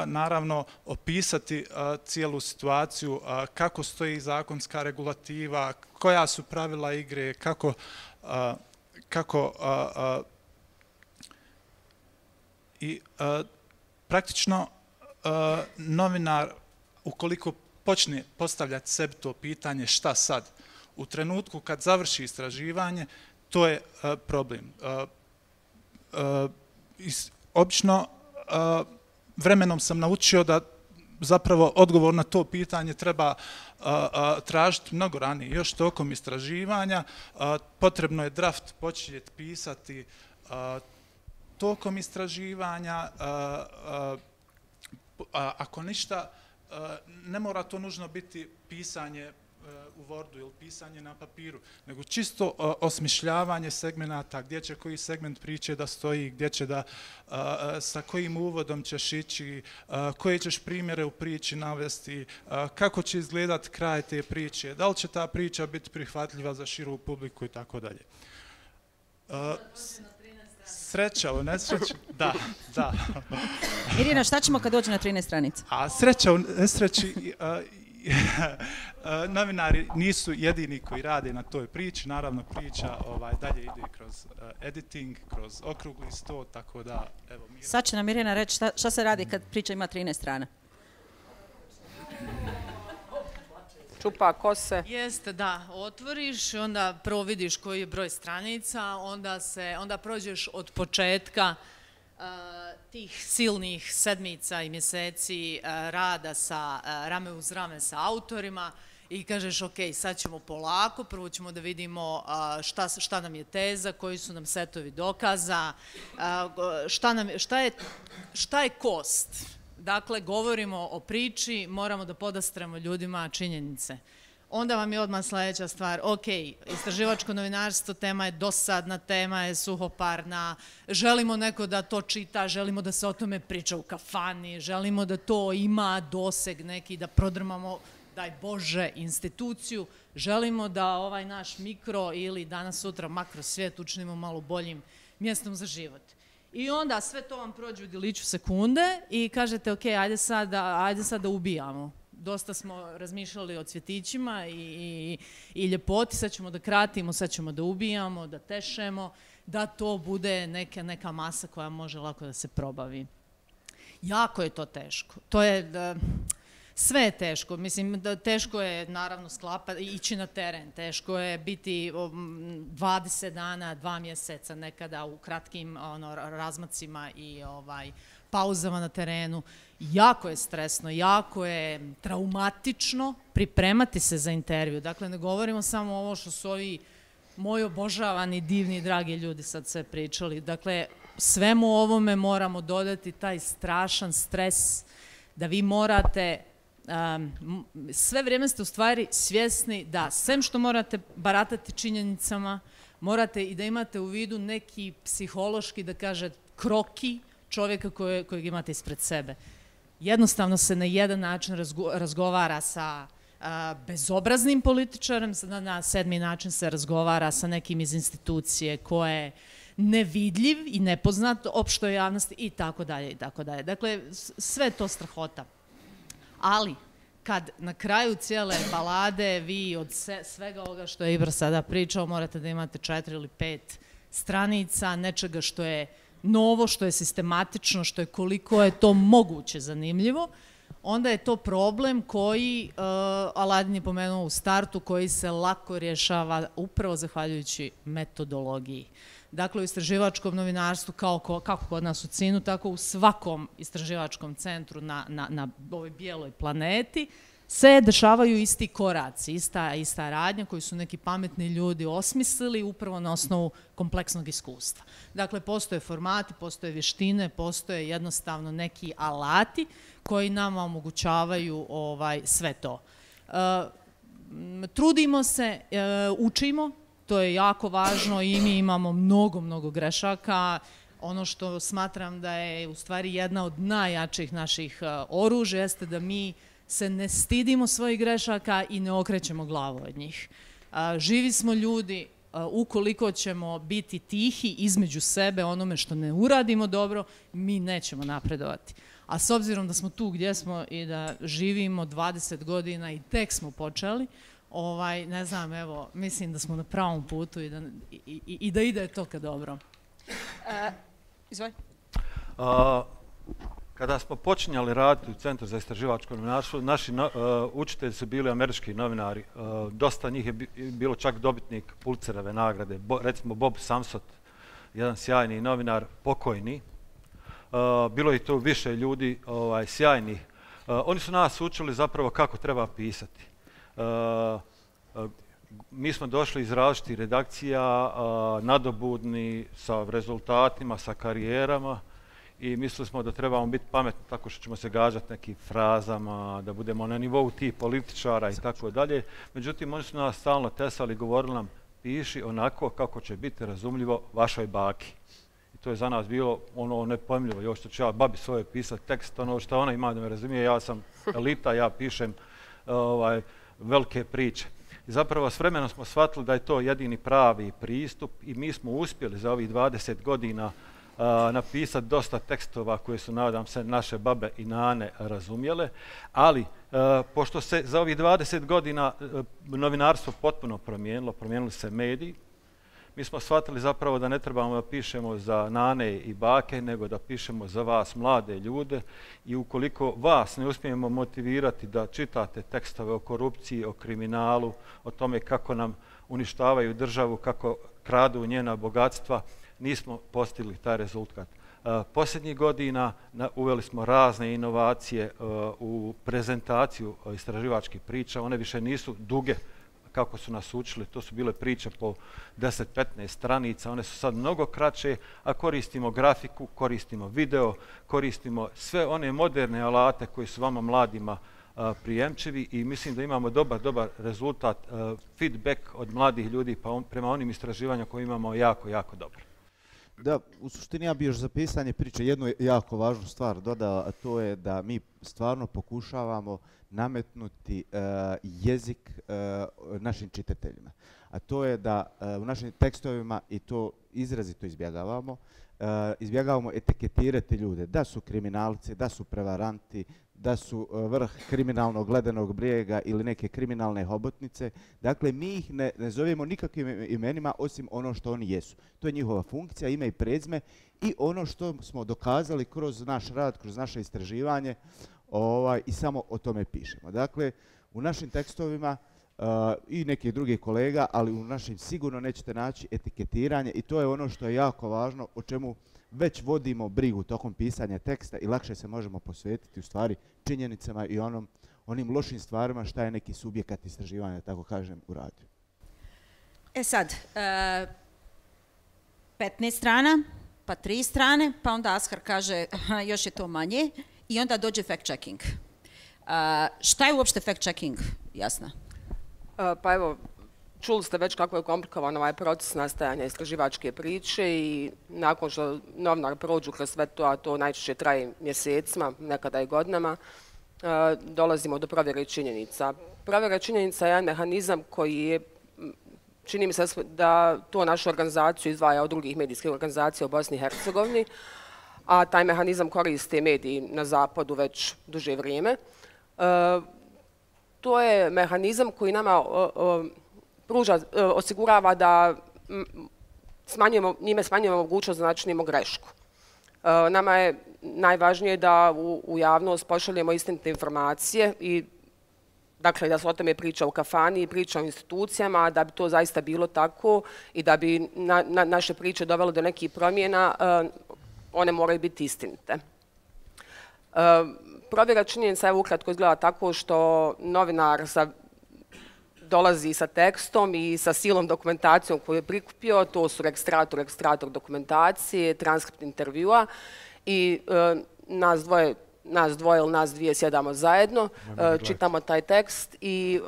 naravno opisati cijelu situaciju, kako stoji zakonska regulativa, koja su pravila igre, kako i praktično novinar, ukoliko počne postavljati sebi to pitanje šta sad, u trenutku kad završi istraživanje, to je problem. Obično vremenom sam naučio da zapravo odgovor na to pitanje treba tražiti mnogo ranije. Još tokom istraživanja potrebno je draft početi pisati tokom istraživanja, ako ništa, ne mora to nužno biti pisanje u Wordu ili pisanje na papiru, nego čisto osmišljavanje segmenata, gdje će koji segment priče da stoji, gdje će da, sa kojim uvodom ćeš ići, koje ćeš primjere u priči navesti, kako će izgledati kraj te priče, da li će ta priča biti prihvatljiva za širu publiku i tako dalje. Sreća u nesreći, da. Mirjana, šta ćemo kad dođe na 13 stranica? A sreća u nesreći, novinari nisu jedini koji rade na toj priči, naravno priča dalje ide kroz editing, kroz okrugli sto, tako da, evo Mirjana. Sad će nam Mirjana reći šta se radi kad priča ima 13 strana. Čupa kose. Jeste, da, otvoriš, onda prvo vidiš koji je broj stranica, onda prođeš od početka tih silnih sedmica i mjeseci rada sa rame uz rame sa autorima i kažeš ok, sad ćemo polako, prvo ćemo da vidimo šta nam je teza, koji su nam setovi dokaza, šta je kost. Dakle, govorimo o priči, moramo da podastremo ljudima činjenice. Onda vam je odmah sljedeća stvar, ok, istraživačko novinarstvo, tema je dosadna, tema je suhoparna, želimo neko da to čita, želimo da se o tome priča u kafani, želimo da to ima doseg neki, da prodrmamo, daj Bože, instituciju, želimo da ovaj naš mikro ili danas sutra makro svijet učinimo malo boljim mjestom za život. I onda sve to vam prođe u djeliću sekunde i kažete ok, ajde sad da ubijamo. Dosta smo razmišljali o cvjetićima i ljepoti, sad ćemo da kratimo, sad ćemo da ubijamo, da tešemo, da to bude neka masa koja može lako da se probavi. Jako je to teško. Sve je teško. Mislim, teško je naravno ići na teren, teško je biti 20 dana, 2 mjeseca nekada u kratkim razmacima i pauzama na terenu. Jako je stresno, jako je traumatično pripremati se za intervju. Dakle, ne govorimo samo ovo što su ovi moji obožavani, divni, dragi ljudi sad sve pričali. Dakle, svemu ovome moramo dodati taj strašan stres da vi morate, sve vrijeme ste u stvari svjesni da sem što morate baratati činjenicama, morate i da imate u vidu neki psihološki, da kaže, kroki čovjeka kojeg imate ispred sebe. Jednostavno se na jedan način razgovara sa bezobraznim političarem, na 7. način se razgovara sa nekim iz institucije koje je nevidljiv i nepoznat opštoj javnosti i tako dalje i tako dalje. Dakle, sve to strahota. Ali, kad na kraju cijele balade vi od svega ovoga što je Ibra sada pričao morate da imate 4 ili 5 stranica, nečega što je novo, što je sistematično, što je koliko je to moguće zanimljivo, onda je to problem koji, Aladin je pomenuo u startu, koji se lako rješava upravo zahvaljujući metodologiji. Dakle, u istraživačkom novinarstvu, kako kod nas u CIN-u, tako u svakom istraživačkom centru na ovoj bijeloj planeti, se dešavaju isti koraci, ista radnja koju su neki pametni ljudi osmislili upravo na osnovu kompleksnog iskustva. Dakle, postoje formati, postoje vještine, postoje jednostavno neki alati koji nama omogućavaju sve to. Trudimo se, učimo, to je jako važno i mi imamo mnogo grešaka. Ono što smatram da je u stvari jedna od najjačih naših oružja jeste da mi se ne stidimo svojih grešaka i ne okrećemo glavu od njih. Živi smo ljudi, ukoliko ćemo biti tihi između sebe onome što ne uradimo dobro, mi nećemo napredovati. A s obzirom da smo tu gdje smo i da živimo 20 godina i tek smo počeli, ne znam, evo, mislim da smo na pravom putu i da ide to ka dobro. Izvoj. Kada smo počinjali raditi u Centru za istraživačko novinarstvo, naši učitelji su bili američki novinari. Dosta njih je bilo čak dobitnik Pulitzerove nagrade. Recimo Bob Samsot, jedan sjajni novinar, pokojni. Bilo je tu više ljudi sjajnih. Oni su nas učili zapravo kako treba pisati. Mi smo došli iz različitih redakcija, nadobudni, sa rezultatima, sa karijerama i mislili smo da trebamo biti pametni tako što ćemo se gađati nekim frazama, da budemo na nivou tih političara i tako dalje. Međutim, oni su nas stalno tesali i govorili nam piši onako kako će biti razumljivo vašoj baki. I to je za nas bilo nepojmljivo. Još što ću ja babi svoje pisati tekst, ono što ona ima da me razumije, ja sam elita, ja pišem velike priče. I zapravo s vremenom smo shvatili da je to jedini pravi pristup i mi smo uspjeli za ovih 20 godina napisati dosta tekstova koje su, nadam se, naše babe i nane razumjele, ali pošto se za ovih 20 godina novinarstvo potpuno promijenili se mediji, mi smo shvatili zapravo da ne trebamo da pišemo za nane i bake, nego da pišemo za vas, mlade ljude, i ukoliko vas ne uspijemo motivirati da čitate tekstove o korupciji, o kriminalu, o tome kako nam uništavaju državu, kako kradu njena bogatstva, nismo postigli taj rezultat. Posljednjih godina uveli smo razne inovacije u prezentaciju istraživačkih priča. One više nisu duge kako su nas učili, to su bile priče po 10-15 stranica, one su sad mnogo kraće, a koristimo grafiku, koristimo video, koristimo sve one moderne alate koji su vama mladima prijemčivi i mislim da imamo dobar rezultat, feedback od mladih ljudi prema onim istraživanjima koje imamo jako dobar. Da, u suštini ja bi još za pisanje priče jednu jako važnu stvar dodao, a to je da mi stvarno pokušavamo nametnuti jezik našim čitateljima. A to je da u našim tekstovima, i to izrazito izbjegavamo etiketirati ljude, da su kriminalci, da su prevaranti, da su vrh kriminalnog ledenog brijega ili neke kriminalne hobotnice. Dakle, mi ih ne zovemo nikakvim imenima osim ono što oni jesu. To je njihova funkcija, ime i prezime i ono što smo dokazali kroz naš rad, kroz naše istraživanje i samo o tome pišemo. Dakle, u našim tekstovima i nekih drugih kolega, ali u našim sigurno nećete naći etiketiranje i to je ono što je jako važno, o čemu već vodimo brigu tokom pisanja teksta i lakše se možemo posvetiti u stvari činjenicama i onim lošim stvarima šta je neki subjekat istraživanja, tako kažem, uradio. Sad, 15 strana, pa 3 strane, pa onda Ashar kaže još je to manje i onda dođe fact-checking. Šta je uopšte fact-checking, Jasna? Pa evo, čuli ste već kako je komplikovan ovaj proces nastajanja istraživačke priče i nakon što novinar prođu kroz sve to, a to najčešće traje mjesecima, nekada i godinama, dolazimo do provjere činjenica. Provjera činjenica je jedan mehanizam koji je, čini mi se da to našu organizaciju izdvaja od drugih medijskih organizacija u Bosni i Hercegovini, a taj mehanizam koriste mediji na zapadu već duže vrijeme. To je mehanizam koji nama osigurava da njime smanjujemo mogućnost da načinimo grešku. Nama je najvažnije da u javnost pošaljemo istinite informacije i dakle da se o tome priča u kafani i priča o institucijama, da bi to zaista bilo tako i da bi naše priče dovelo do nekih promjena, one moraju biti istinite. Provjera činjenica je ukratko izgleda tako što novinar dolazi sa tekstom i sa silom dokumentacijom koju je prikupio, to su registrator dokumentacije, transkript intervjua i nas dvoje ili nas dvije sjedamo zajedno, čitamo taj tekst i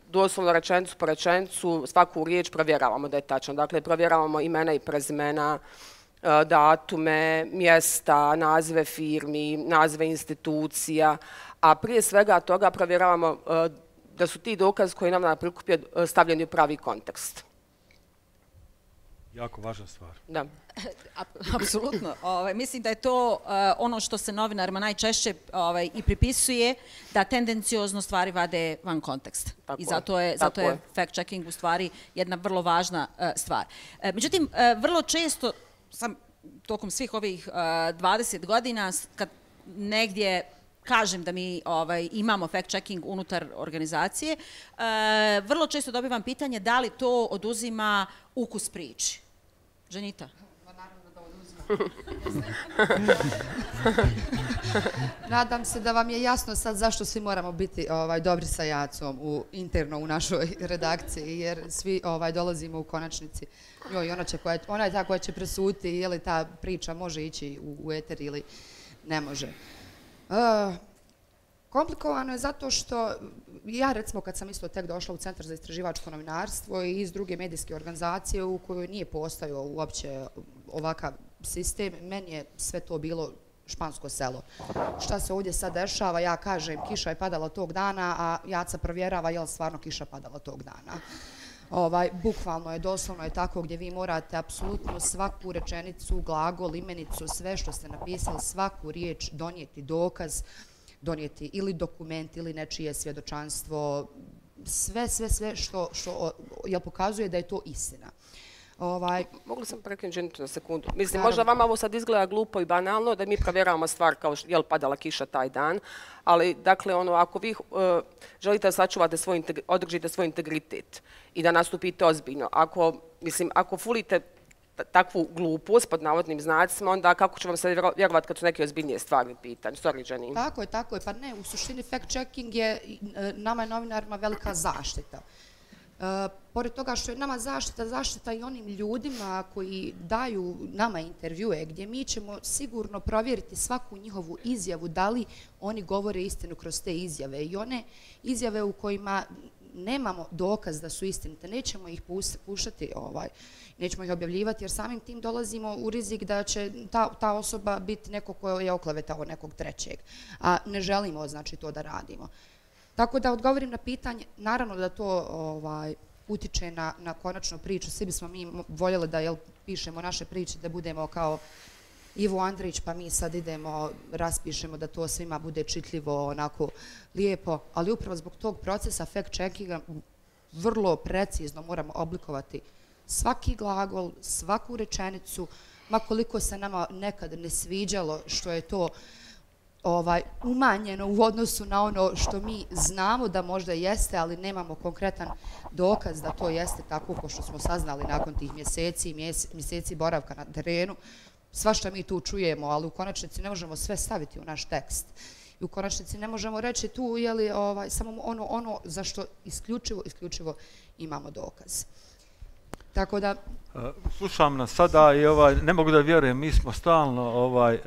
doslovno rečenicu po rečenicu svaku riječ provjeravamo da je tačno. Dakle, provjeravamo imena i prezimena, datume, mjesta, nazive firmi, nazive institucija, a prije svega toga provjeravamo da su ti dokazi koji nam prikupio stavljeni u pravi kontekst. Jako važna stvar. Da. Apsolutno. Mislim da je to ono što se novinarima najčešće i pripisuje, da tendenciozno stvari vade van konteksta. I zato je fact-checking u stvari jedna vrlo važna stvar. Međutim, vrlo često sam tokom svih ovih 20 godina, kad negdje kažem da mi imamo fact-checking unutar organizacije, vrlo često dobivam pitanje da li to oduzima ukus priči. Ženita? Naravno da oduzima. Nadam se da vam je jasno sad zašto svi moramo biti dobri sa Jacom interno u našoj redakciji, jer svi dolazimo u konačnici. Ona je ta koja će presuditi je li ta priča može ići u eter ili ne može. Komplikovano je zato što ja recimo kad sam isto tek došla u Centar za istraživačko novinarstvo i iz druge medijske organizacije u kojoj nije postojao uopće ovakav sistem, meni je sve to bilo špansko selo. Šta se ovdje sad dešava, ja kažem kiša je padala tog dana, a Jaca provjerava je li stvarno kiša padala tog dana. Bukvalno je, doslovno je tako gdje vi morate apsolutno svaku rečenicu, glagol, imenicu, sve što ste napisali, svaku riječ donijeti dokaz, donijeti ili dokument ili nečije svjedočanstvo, sve što pokazuje da je to istina. Mogla sam prekinuti Ženitu na sekundu. Mislim, možda vama ovo sad izgleda glupo i banalno da mi provjeravamo stvar kao je li padala kiša taj dan, ali dakle ako vi želite da sačuvate održite svoj integritet i da nastupite ozbiljno, ako fulite takvu glupost pod navodnim znacima, onda kako ću vam sad vjerovati kad su neke ozbiljnije stvari u pitanju? Sorry, Jenny. Tako je. Pa ne, u suštini fact-checking je nama novinarima velika zaštita. Pored toga što je nama zaštita i onim ljudima koji daju nama intervjue, gdje mi ćemo sigurno provjeriti svaku njihovu izjavu, da li oni govore istinu kroz te izjave. I one izjave u kojima nemamo dokaz da su istinite, nećemo ih puštati, nećemo ih objavljivati, jer samim tim dolazimo u rizik da će ta osoba biti neko ko je oklevetao nekog trećeg. A ne želimo, znači, to da radimo. Tako da odgovorim na pitanje, naravno da to utiče na konačnu priču. Svi bismo mi voljeli da pišemo naše priče, da budemo kao Ivo Andrić, pa mi sad idemo, raspišemo da to svima bude čitljivo, onako lijepo, ali upravo zbog tog procesa fact-checkinga vrlo precizno moramo oblikovati svaki glagol, svaku rečenicu, ma koliko se nama nekad ne sviđalo što je to umanjeno u odnosu na ono što mi znamo da možda jeste, ali nemamo konkretan dokaz da to jeste tako, ko što smo saznali nakon tih mjeseci boravka na terenu. Svašta mi tu čujemo, ali u konačnici ne možemo sve staviti u naš tekst. I u konačnici ne možemo reći tu je li samo ono za što isključivo imamo dokaz. Tako da... Slušam nas sada i ne mogu da vjerujem, mi smo stalno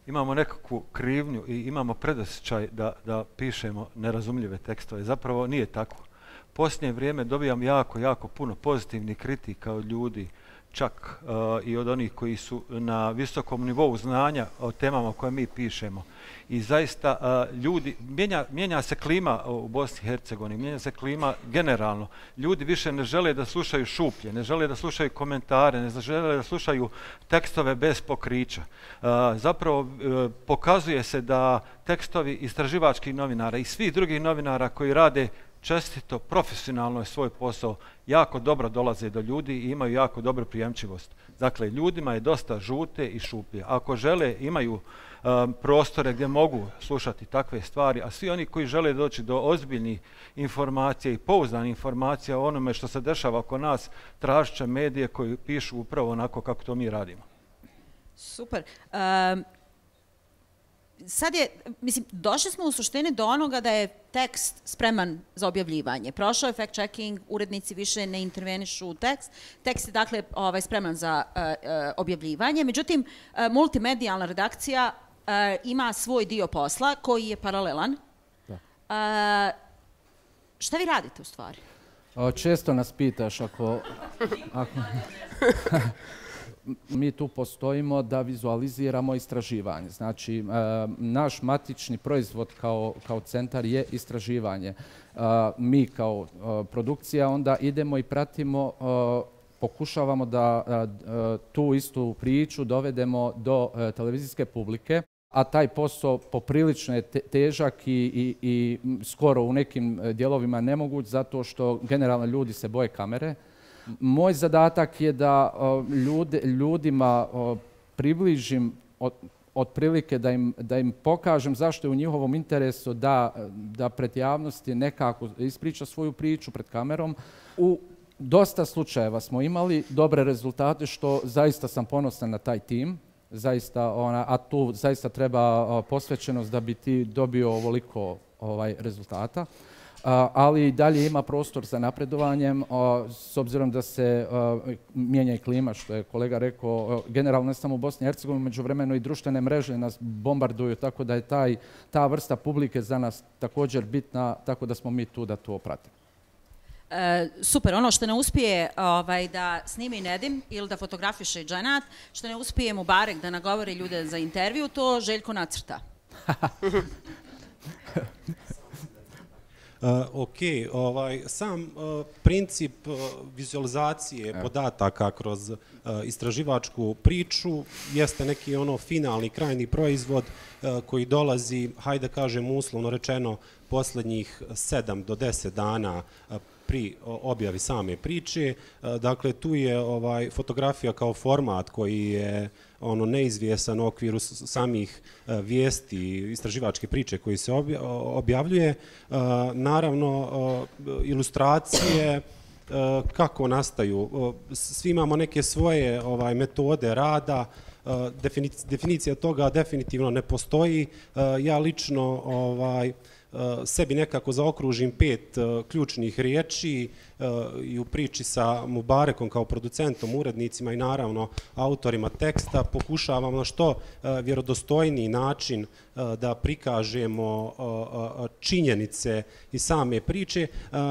imamo nekakvu krivnju i imamo predosjećaj da pišemo nerazumljive tekstove. Zapravo nije tako. Posljednje vrijeme dobijam jako puno pozitivnih kritika od ljudi, čak i od onih koji su na visokom nivou znanja o temama koje mi pišemo. I zaista ljudi, mijenja se klima u Bosni i Hercegovini, mijenja se klima generalno. Ljudi više ne žele da slušaju šuplje, ne žele da slušaju komentare, ne žele da slušaju tekstove bez pokrića. Zapravo pokazuje se da tekstovi istraživačkih novinara i svih drugih novinara koji rade čestito, profesionalno je svoj posao, jako dobro dolaze do ljudi i imaju jako dobru prijemčivost. Dakle, ljudima je dosta žute i šuplje. Ako žele, imaju prostore gdje mogu slušati takve stvari, a svi oni koji žele doći do ozbiljnih informacija i pouzdanih informacija o onome što se dešava oko nas, tražit će medije koji pišu upravo onako kako to mi radimo. Super. Sad je, mislim, došli smo u suštini do onoga da je tekst spreman za objavljivanje. Prošao je fact-checking, urednici više ne intervenišu u tekst. Tekst je, dakle, spreman za objavljivanje. Međutim, multimedijalna redakcija ima svoj dio posla koji je paralelan. Šta vi radite u stvari? Često nas pitaš ako mi tu postojimo da vizualiziramo istraživanje. Znači, naš matični proizvod kao centar je istraživanje. Mi kao produkcija onda idemo i pratimo, pokušavamo da tu istu priču dovedemo do televizijske publike, a taj posao poprilično je težak i skoro u nekim dijelovima nemoguć zato što generalno ljudi se boje kamere. Moj zadatak je da ljudima približim otprilike da im pokažem zašto je u njihovom interesu da pred javnosti nekako ispriča svoju priču pred kamerom. U dosta slučajeva smo imali dobre rezultate što zaista sam ponosan na taj tim. A tu zaista treba posvećenost da bi ti dobio ovoliko rezultata. Ali i dalje ima prostor za napredovanjem, s obzirom da se mijenja i klima, što je kolega rekao, generalno ne samo u Bosni i Hercegovini, međuvremeno i društvene mreže nas bombarduju, tako da je ta vrsta publike za nas također bitna, tako da smo mi tu da to pratimo. Super, ono što ne uspije da snimi Nedim ili da fotografiše Dženat, što ne uspije Mubarek da nagovori ljude za intervju, to Željko nacrta. Sam princip vizualizacije podataka kroz istraživačku priču jeste neki finalni, krajni proizvod koji dolazi, hajde kažem uslovno rečeno, posljednjih 7 do 10 dana pri objavi same priče. Dakle, tu je fotografija kao format koji je neizvjesan u okviru samih vijesti, istraživačke priče koji se objavljuje. Naravno, ilustracije kako nastaju. Svi imamo neke svoje metode rada, definicija toga definitivno ne postoji. Ja lično sebi nekako zaokružim 5 ključnih riječi i u priči sa Mubarekom kao producentom, urednicima i naravno autorima teksta pokušavam na što vjerodostojniji način da prikažemo činjenice i same priče.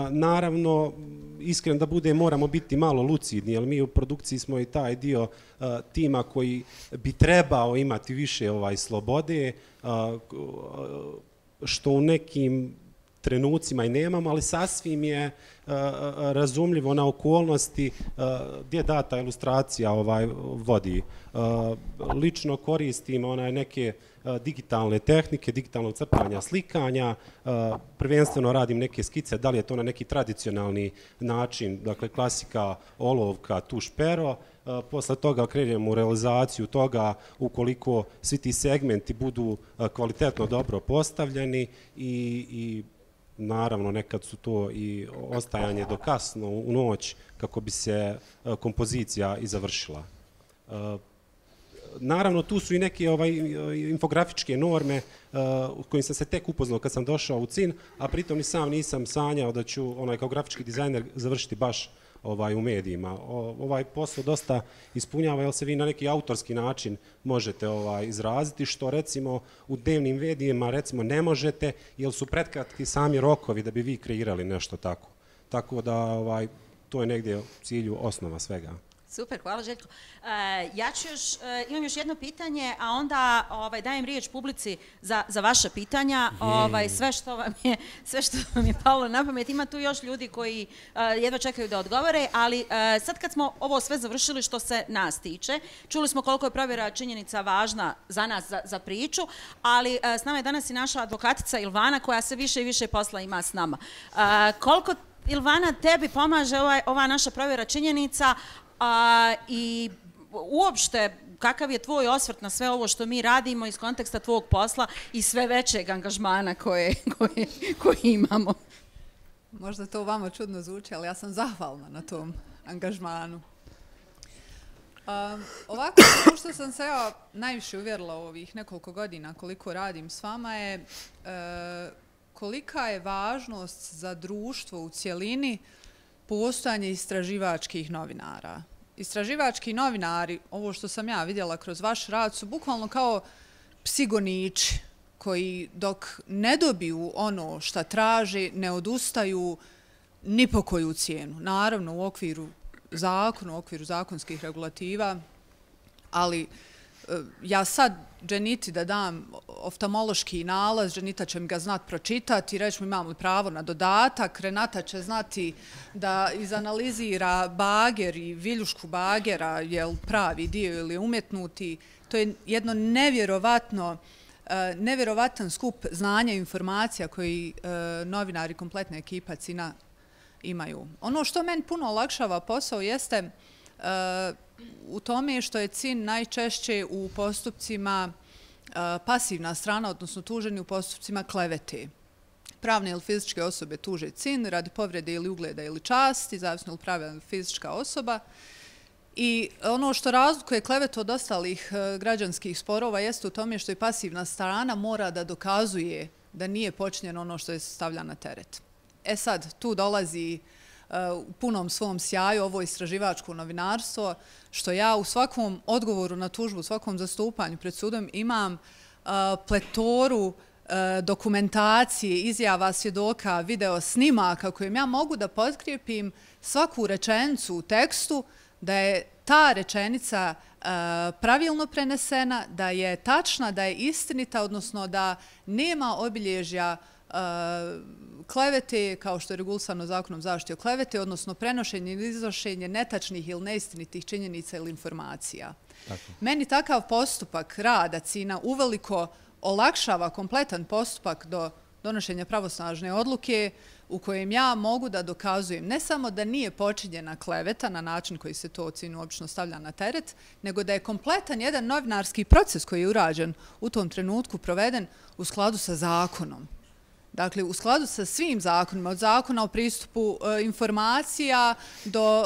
Naravno, iskren da bude, moramo biti malo lucidni, jer mi u produkciji smo i taj dio tima koji bi trebao imati više slobode, što u nekim trenucima i nemamo, ali sasvim je razumljivo na okolnosti gdje data ilustracija vodi. Lično koristim neke digitalne tehnike, digitalnog crtanja, slikanja, prvenstveno radim neke skice, da li je to na neki tradicionalni način, dakle klasika, olovka, tuš, pero, posle toga krenemo u realizaciju toga ukoliko svi ti segmenti budu kvalitetno dobro postavljeni i naravno nekad su to i ostajanje do kasno u noć kako bi se kompozicija i završila. Naravno, tu su i neke infografičke norme u kojim sam se tek upoznao kad sam došao u CIN, a pritom ni sam nisam sanjao da ću kao grafički dizajner završiti baš u medijima. Ovaj posao dosta ispunjava jer se vi na neki autorski način možete izraziti, što recimo u dnevnim medijima recimo ne možete jer su pretkratki sami rokovi da bi vi kreirali nešto tako. Tako da to je negdje u cilju osnova svega. Super, hvala Željko. Imam još jedno pitanje, a onda dajem riječ publici za vaša pitanja. Sve što vam je palo na pamet. Ima tu još ljudi koji jedva čekaju da odgovore, ali sad kad smo ovo sve završili što se nas tiče, čuli smo koliko je provjera činjenica važna za nas, za priču, ali s nama je danas i naša advokatica Ilvana koja sve više i više posla ima s nama. Koliko, Ilvana, tebi pomaže ova naša provjera činjenica, i uopšte kakav je tvoj osvrt na sve ovo što mi radimo iz konteksta tvog posla i sve većeg angažmana koje imamo? Možda to vama čudno zvuči, ali ja sam zahvalna na tom angažmanu. Ovako, ono što sam se ja najviše uvjerila u ovih nekoliko godina koliko radim s vama je kolika je važnost za društvo u cjelini postojanje istraživačkih novinara. Istraživački novinari, ovo što sam ja vidjela kroz vaš rad, su bukvalno kao psi goniči koji dok ne dobiju ono šta traže, ne odustaju ni po koju cijenu. Naravno u okviru zakona, u okviru zakonskih regulativa, ali ja sad Dženiti da dam oftalmološki nalaz, Dženita će mi ga znati pročitati i reći mi imamo pravo na dodatak, Renata će znati da izanalizira bager i viljušku bagera, je li pravi dio ili umjetnuti. To je jedno nevjerovatan skup znanja i informacija koji novinari, kompletna ekipa CIN-a imaju. Ono što meni puno olakšava posao jeste u tome što je CIN najčešće u postupcima pasivna strana, odnosno tuženi u postupcima klevete. Pravne ili fizičke osobe tuže CIN radi povrede ili ugleda ili časti, zavisno ili pravna ili fizička osoba. I ono što razlikuje klevetu od ostalih građanskih sporova jeste u tome što i pasivna strana mora da dokazuje da nije počinjeno ono što je stavlja na teret. E sad, tu dolazi u punom svom sjaju ovo istraživačko novinarstvo, što ja u svakom odgovoru na tužbu, u svakom zastupanju pred sudom imam pletoru dokumentacije, izjava svjedoka, video snimaka kojim ja mogu da potkrijepim svaku rečenicu u tekstu, da je ta rečenica pravilno prenesena, da je tačna, da je istinita, odnosno da nema obilježja klevete, kao što je regulisano zakonom zaštite o klevete, odnosno prenošenje ili iznošenje netačnih ili neistinitih činjenica ili informacija. Meni takav postupak rada CIN-a uveliko olakšava kompletan postupak do donošenja pravosnažne odluke u kojem ja mogu da dokazujem ne samo da nije počinjena kleveta na način koji se to CIN-u obično stavlja na teret, nego da je kompletan jedan novinarski proces koji je urađen u tom trenutku proveden u skladu sa zakonom. Dakle, u skladu sa svim zakonima, od zakona o pristupu informacija do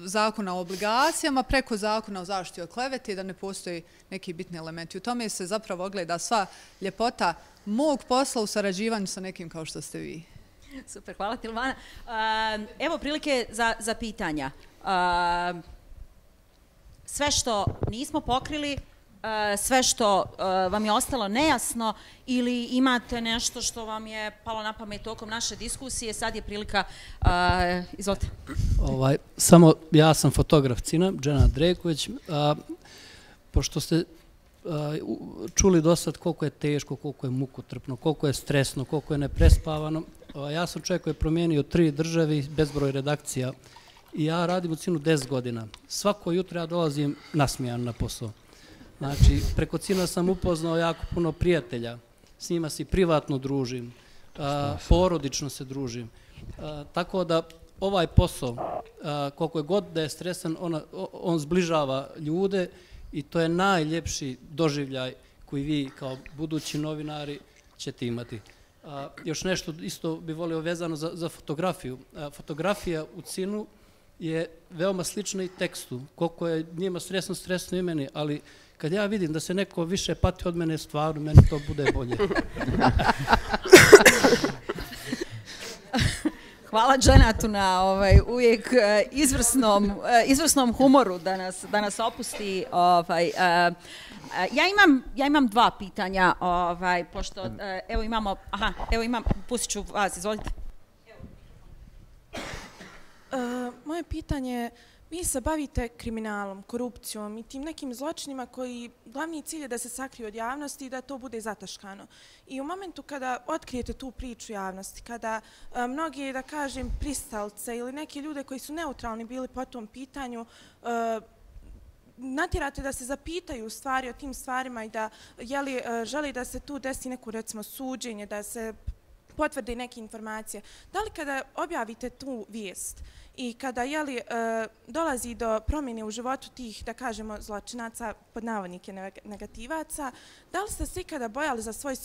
zakona o obligacijama, preko zakona o zaštiti od klevete, da ne postoji neki bitni elementi. U tome se zapravo ogleda sva ljepota mog posla u sarađivanju sa nekim kao što ste vi. Super, hvala ti, Ilvana. Evo prilike za pitanja. Sve što nismo pokrili, sve što vam je ostalo nejasno ili imate nešto što vam je palo na pamet tokom naše diskusije, sad je prilika, izvolite. Samo ja sam fotograf Cina, Džena Drejković. Pošto ste čuli do sad koliko je teško, koliko je mukotrpno, koliko je stresno, koliko je neprespavano, ja sam čovjek koji je promijenio 3 države, bezbroj redakcija i ja radim u Cinu 10 godina. Svako jutro ja dolazim nasmijan na posao. Znači, preko Cina sam upoznao jako puno prijatelja, s njima se privatno družim, porodično se družim. Tako da ovaj posao, koliko je god da je stresan, on zbližava ljude i to je najljepši doživljaj koji vi kao budući novinari ćete imati. Još nešto isto bi volio vezano za fotografiju. Fotografija u Cinu je veoma slična i tekstu. Koliko je njima stresno i meni, ali kad ja vidim da se neko više pati od mene stvarno, meni to bude bolje. Hvala Dženatu na uvijek izvrsnom humoru da nas opusti. Ja imam 2 pitanja, pošto pustit ću vas, izvolite. Moje pitanje je, vi se bavite kriminalom, korupcijom i tim nekim zločinima koji glavni cilj je da se sakriju od javnosti i da to bude zataškano. I u momentu kada otkrijete tu priču javnosti, kada mnogi, da kažem, pristalce ili neki ljude koji su neutralni bili po tom pitanju, natjerate da se zapitaju u stvari o tim stvarima i da želi da se tu desi neku, recimo, suđenje, da se potvrde neke informacije. Da li kada objavite tu vijest i kada dolazi do promjene u životu tih, da kažemo, zločinaca, pod navodnike negativaca, da li ste se ikada bojali za svoju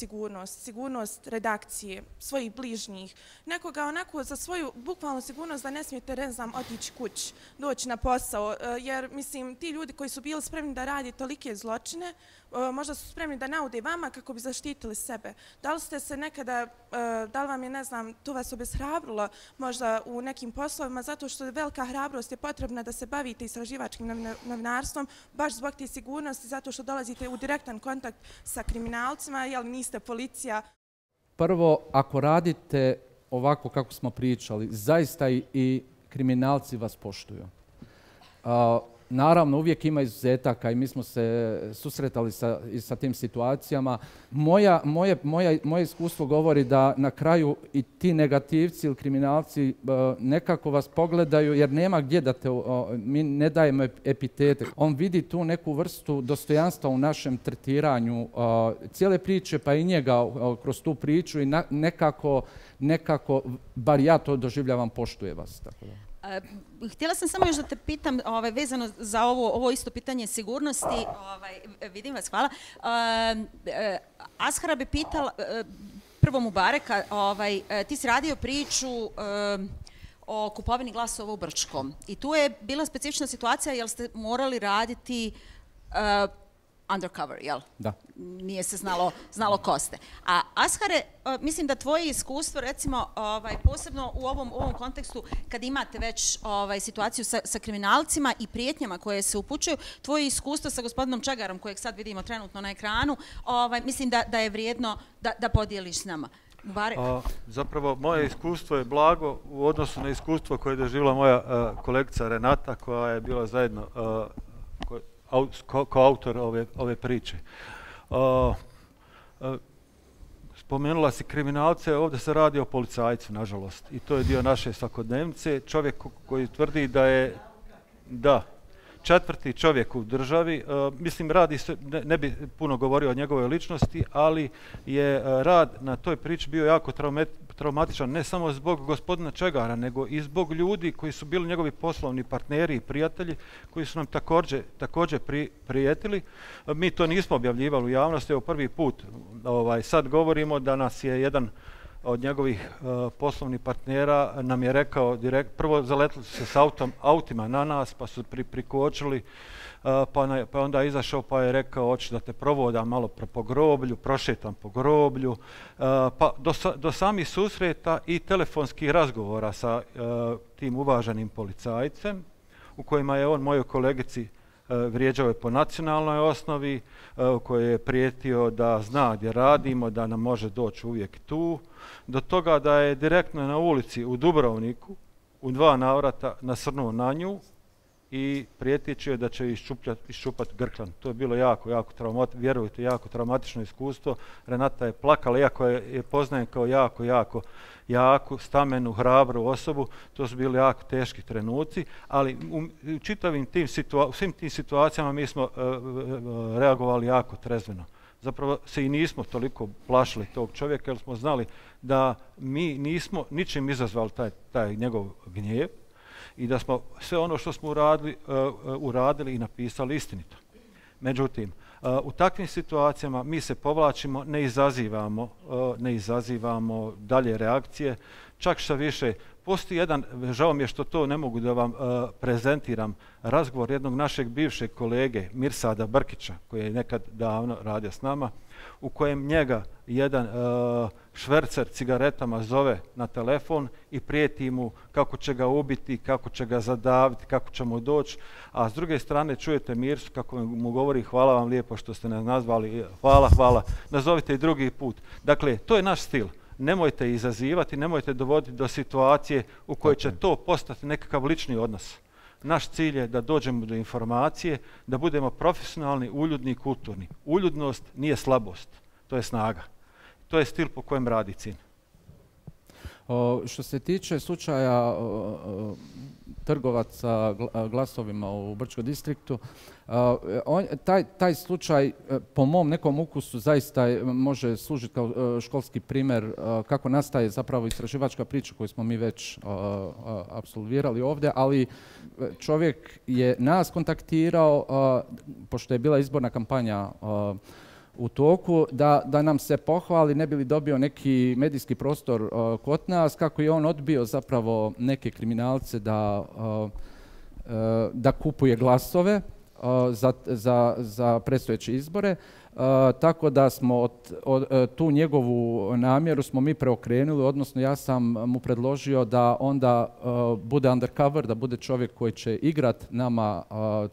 sigurnost redakcije, svojih bližnjih, nekoga onako za svoju bukvalnu sigurnost da ne smijete, ne znam, otići kući, doći na posao, jer, mislim, ti ljudi koji su bili spremni da radi tolike zločine, možda su spremni da naude vama kako bi zaštitili sebe. Da li ste se nekada, da li vam je, ne znam, to vas obeshrabrilo možda u nekim poslovima, zato što velika hrabrost je potrebna da se bavite istraživačkim novinarstvom, baš zbog te sigurnosti, zato što dolazite u direktan kontakt sa kriminalcima, jel niste policija? Prvo, ako radite ovako kako smo pričali, zaista i kriminalci vas poštuju. Naravno, uvijek ima izuzetaka i mi smo se susretali sa tim situacijama. Moje iskustvo govori da na kraju i ti negativci ili kriminalci nekako vas pogledaju jer nema gdje da mi ne dajemo epitete. On vidi tu neku vrstu dostojanstva u našem tretiranju cijele priče, pa i njega kroz tu priču i nekako, bar ja to doživljavam, poštuje vas. Tako da. Htjela sam samo još da te pitam vezano za ovo isto pitanje sigurnosti. Vidim vas, hvala. Ashara bi pitala, prvo Mubareka, ti si radio priču o kupovini glasova u Brčkom. I tu je bila specifična situacija jer ste morali raditi undercover, jel? Da. Nije se znalo ko ste. A Ashare, mislim da tvoje iskustvo, recimo, posebno u ovom kontekstu, kad imate već situaciju sa kriminalcima i prijetnjama koje se upućuju, tvoje iskustvo sa gospodinom Čagarom, kojeg sad vidimo trenutno na ekranu, mislim da je vrijedno da podijeliš s nama. Zapravo, moje iskustvo je blago u odnosu na iskustvo koje je doživjela moja kolegica Renata, koja je bila zajedno kao autor ove priče. Spomenula si kriminalce, ovdje se radi o policajcu, nažalost. I to je dio naše svakodnevnice. Čovjek koji tvrdi da je, četvrti čovjek u državi. Mislim, radi se, ne bi puno govorio o njegovoj ličnosti, ali je rad na toj priči bio jako traumatičan, ne samo zbog gospodina Čegara, nego i zbog ljudi koji su bili njegovi poslovni partneri i prijatelji, koji su nam također prijetili. Mi to nismo objavljivali u javnosti, evo prvi put sad govorimo da nas je jedan od njegovih poslovnih partnera nam je rekao prvo zaletili su se s autima na nas, pa su prikočili, pa onda izašao pa je rekao hoćeš da te provodam malo po groblju, prošetam po groblju, pa do samih susreta i telefonskih razgovora sa tim uvaženim policajcem u kojima je on mojoj kolegici vrijeđao je po nacionalnoj osnovi, u kojoj je prijetio da zna gdje radimo, da nam može doći uvijek tu, do toga da je direktno na ulici u Dubrovniku u 2 navrata nasrnuo na nju i prijeteći je da će iščupati grklan. To je bilo jako vjerujte, jako traumatično iskustvo. Renata je plakala, iako je poznajem kao jaku, stamenu, hrabru osobu. To su bili jako teški trenuci, ali u čitavim svim tim situacijama mi smo reagovali jako trezveno. Zapravo se i nismo toliko plašili tog čovjeka jer smo znali da mi nismo ničim izazvali taj njegov gnjev i da smo sve ono što smo uradili i napisali istinito. Međutim, u takvim situacijama mi se povlačimo, ne izazivamo dalje reakcije, čak što više. Postoji jedan, žao mi je što to ne mogu da vam prezentiram, razgovor jednog našeg bivšeg kolege Mirsada Brkića, koji je nekad davno radio s nama, u kojem njega jedan švercer cigaretama zove na telefon i prijeti mu kako će ga ubiti, kako će ga zadaviti, kako će mu doći, a s druge strane čujete Mirsu kako mu govori hvala vam lijepo što ste nas nazvali, hvala, nazovite i drugi put. Dakle, to je naš stil. Nemojte izazivati, nemojte dovoditi do situacije u kojoj će to postati nekakav lični odnos. Naš cilj je da dođemo do informacije, da budemo profesionalni, uljudni i kulturni. Uljudnost nije slabost, to je snaga. To je stil po kojem radi CIN. Što se tiče slučaja trgovaca glasovima u Brčkom distriktu, taj slučaj po mom nekom ukusu zaista može služiti kao školski primjer kako nastaje zapravo istraživačka priča koju smo mi već apsolvirali ovdje, ali čovjek je nas kontaktirao, pošto je bila izborna kampanja u toku, da nam se pohvali ne bi li dobio neki medijski prostor kod nas, kako je on odbio zapravo neke kriminalce da kupuje glasove za predstojeće izbore, tako da smo tu njegovu namjeru smo mi preokrenuli, odnosno ja sam mu predložio da onda bude undercover, da bude čovjek koji će igrat nama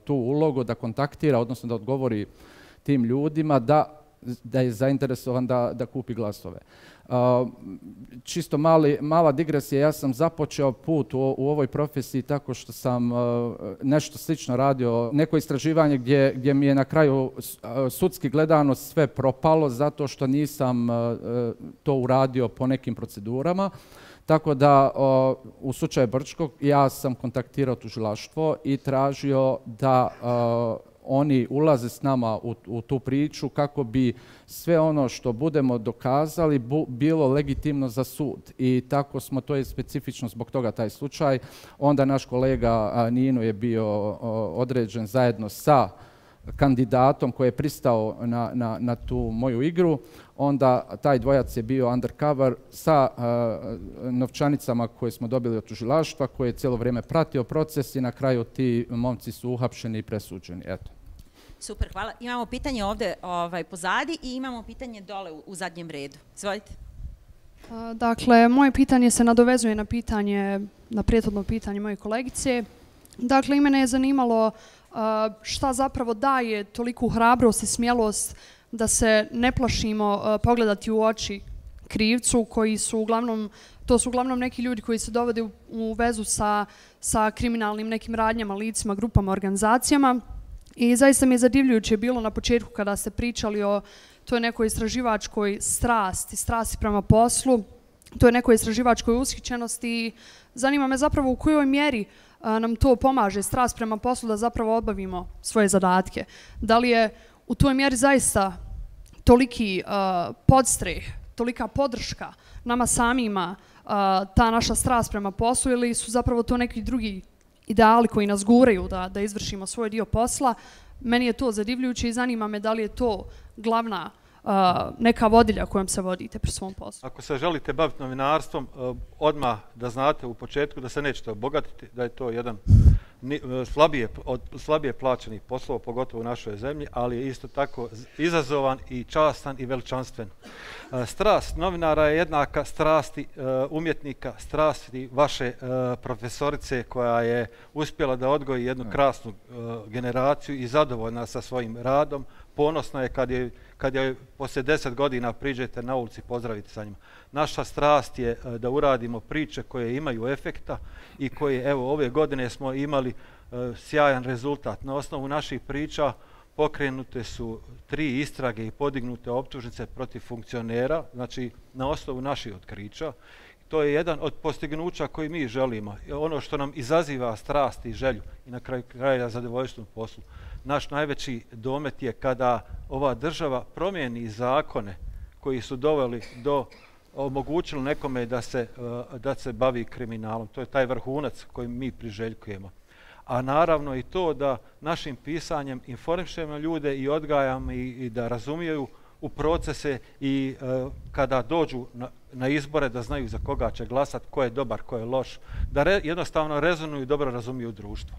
tu ulogu, da kontaktira, odnosno da odgovori tim ljudima da je zainteresovan da kupi glasove. Čisto mala digresija, ja sam započeo put u ovoj profesiji tako što sam nešto slično radio, neko istraživanje gdje mi je na kraju sudski gledano sve propalo zato što nisam to uradio po nekim procedurama. Tako da u slučaju Brčkog ja sam kontaktirao tužilaštvo i tražio da oni ulaze s nama u tu priču kako bi sve ono što budemo dokazali bilo legitimno za sud. I tako smo, to je specifično zbog toga taj slučaj. Onda naš kolega Nino je bio određen zajedno sa kandidatom koji je pristao na tu moju igru. Onda taj dvojac je bio undercover sa novčanicama koje smo dobili od tužilaštva, koje je cijelo vrijeme pratio proces i na kraju ti momci su uhapšeni i presuđeni. Eto. Super, hvala. Imamo pitanje ovdje pozadi i imamo pitanje dole u zadnjem redu. Izvolite. Dakle, moje pitanje se nadovezuje na prethodno pitanje moje kolegice. Dakle, i mene je zanimalo šta zapravo daje toliku hrabrost i smjelost da se ne plašimo pogledati u oči krivcu, koji su uglavnom neki ljudi koji se dovode u vezu sa kriminalnim nekim radnjama, licima, grupama, organizacijama. I zaista mi je zadivljujuće bilo na početku kada ste pričali o toj nekoj istraživačkoj strasti prema poslu, toj nekoj istraživačkoj ushićenosti i zanima me zapravo u kojoj mjeri nam to pomaže, strast prema poslu, da zapravo obavimo svoje zadatke. Da li je u toj mjeri zaista toliki podstreh, tolika podrška nama samima, ta naša strast prema poslu, ili su zapravo to neki drugi ideali koji nas guraju da izvršimo svoj dio posla. Meni je to zadivljujuće i zanima me da li je to glavna neka vodilja kojom se vodite pri svom poslu? Ako se želite baviti novinarstvom, odmah da znate u početku da se nećete obogatiti, da je to jedan slabije plaćenih poslova, pogotovo u našoj zemlji, ali je isto tako izazovan i častan i veličanstven. Strast novinara je jednaka strasti umjetnika, strasti vaše profesorice koja je uspjela da odgoji jednu krasnu generaciju i zadovoljna sa svojim radom. Ponosna je kad je poslije 10 godina priđete na ulici pozdraviti sa njima. Naša strast je da uradimo priče koje imaju efekta i koje, evo, ove godine smo imali sjajan rezultat. Na osnovu naših priča pokrenute su 3 istrage i podignute optužnice protiv funkcionera, znači na osnovu naših otkrića. To je jedan od postignuća koji mi želimo. Ono što nam izaziva strast i želju i na kraju kraja zadovoljstvu u poslu. Naš najveći domet je kada ova država promijeni zakone koji su doveli do omogućili nekome da se bavi kriminalom. To je taj vrhunac koji mi priželjkujemo. A naravno i to da našim pisanjem informišemo ljude i odgajamo i da razumiju u procese i kada dođu na izbore da znaju za koga će glasati, ko je dobar, ko je loš, da jednostavno rezonuju i dobro razumiju društvo.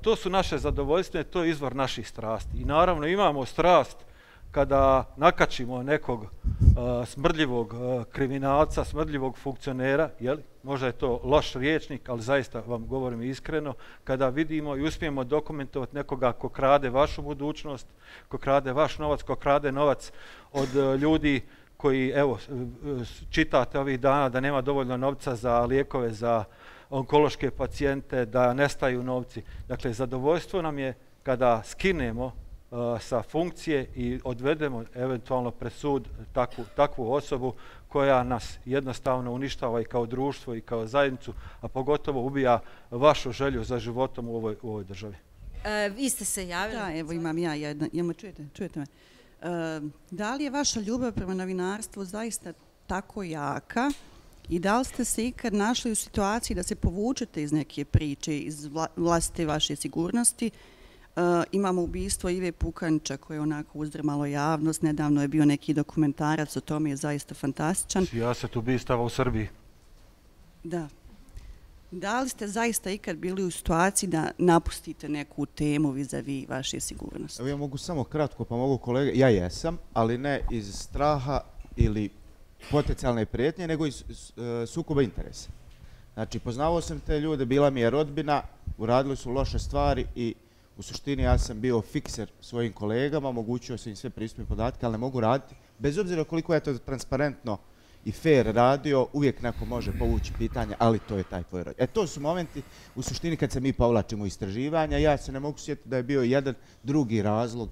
To su naše zadovoljstvene, to je izvor naših strasti. I naravno imamo strast kada nakačimo nekog smrdljivog kriminalca, smrdljivog funkcionera, možda je to loš rječnik, ali zaista vam govorim iskreno, kada vidimo i uspijemo dokumentovati nekoga ko krade vašu budućnost, ko krade vaš novac, ko krade novac od ljudi koji, evo, čitate ovih dana da nema dovoljno novca za lijekove, za onkološke pacijente, da nestaju novci. Dakle, zadovoljstvo nam je kada skinemo sa funkcije i odvedemo eventualno pred sud takvu osobu koja nas jednostavno uništava i kao društvo i kao zajednicu, a pogotovo ubija vašu želju za životom u ovoj državi. Vi ste se javili. Da, evo imam ja jedna. Čujete me? Da li je vaša ljubav prema novinarstvu zaista tako jaka i da li ste se ikad našli u situaciji da se povučete iz neke priče, iz vlastite vaše sigurnosti? Imamo ubistvo Ive Pukanića koje je onako uzdrmalo javnost. Nedavno je bio neki dokumentarac o tome, je zaista fantastičan. Sijaset ubistava u Srbiji. Da. Da li ste zaista ikad bili u situaciji da napustite neku temu vis-a-vis vaše sigurnosti? Evo ja mogu samo kratko, pa mogu kolege. Ja jesam, ali ne iz straha ili potencijalne prijetnje, nego iz sukoba interesa. Znači, poznavao sam te ljude, bila mi je rodbina, uradili su loše stvari i u suštini ja sam bio fikser svojim kolegama, omogućio sam im sve pristupne podatke, ali ne mogu raditi. Bez obzira koliko je to transparentno i fair radio, uvijek neko može povući pitanje, ali to je taj tvoj rod. To su momenti u suštini kad se mi povlačimo u istraživanja. Ja se ne mogu sjetiti da je bio jedan drugi razlog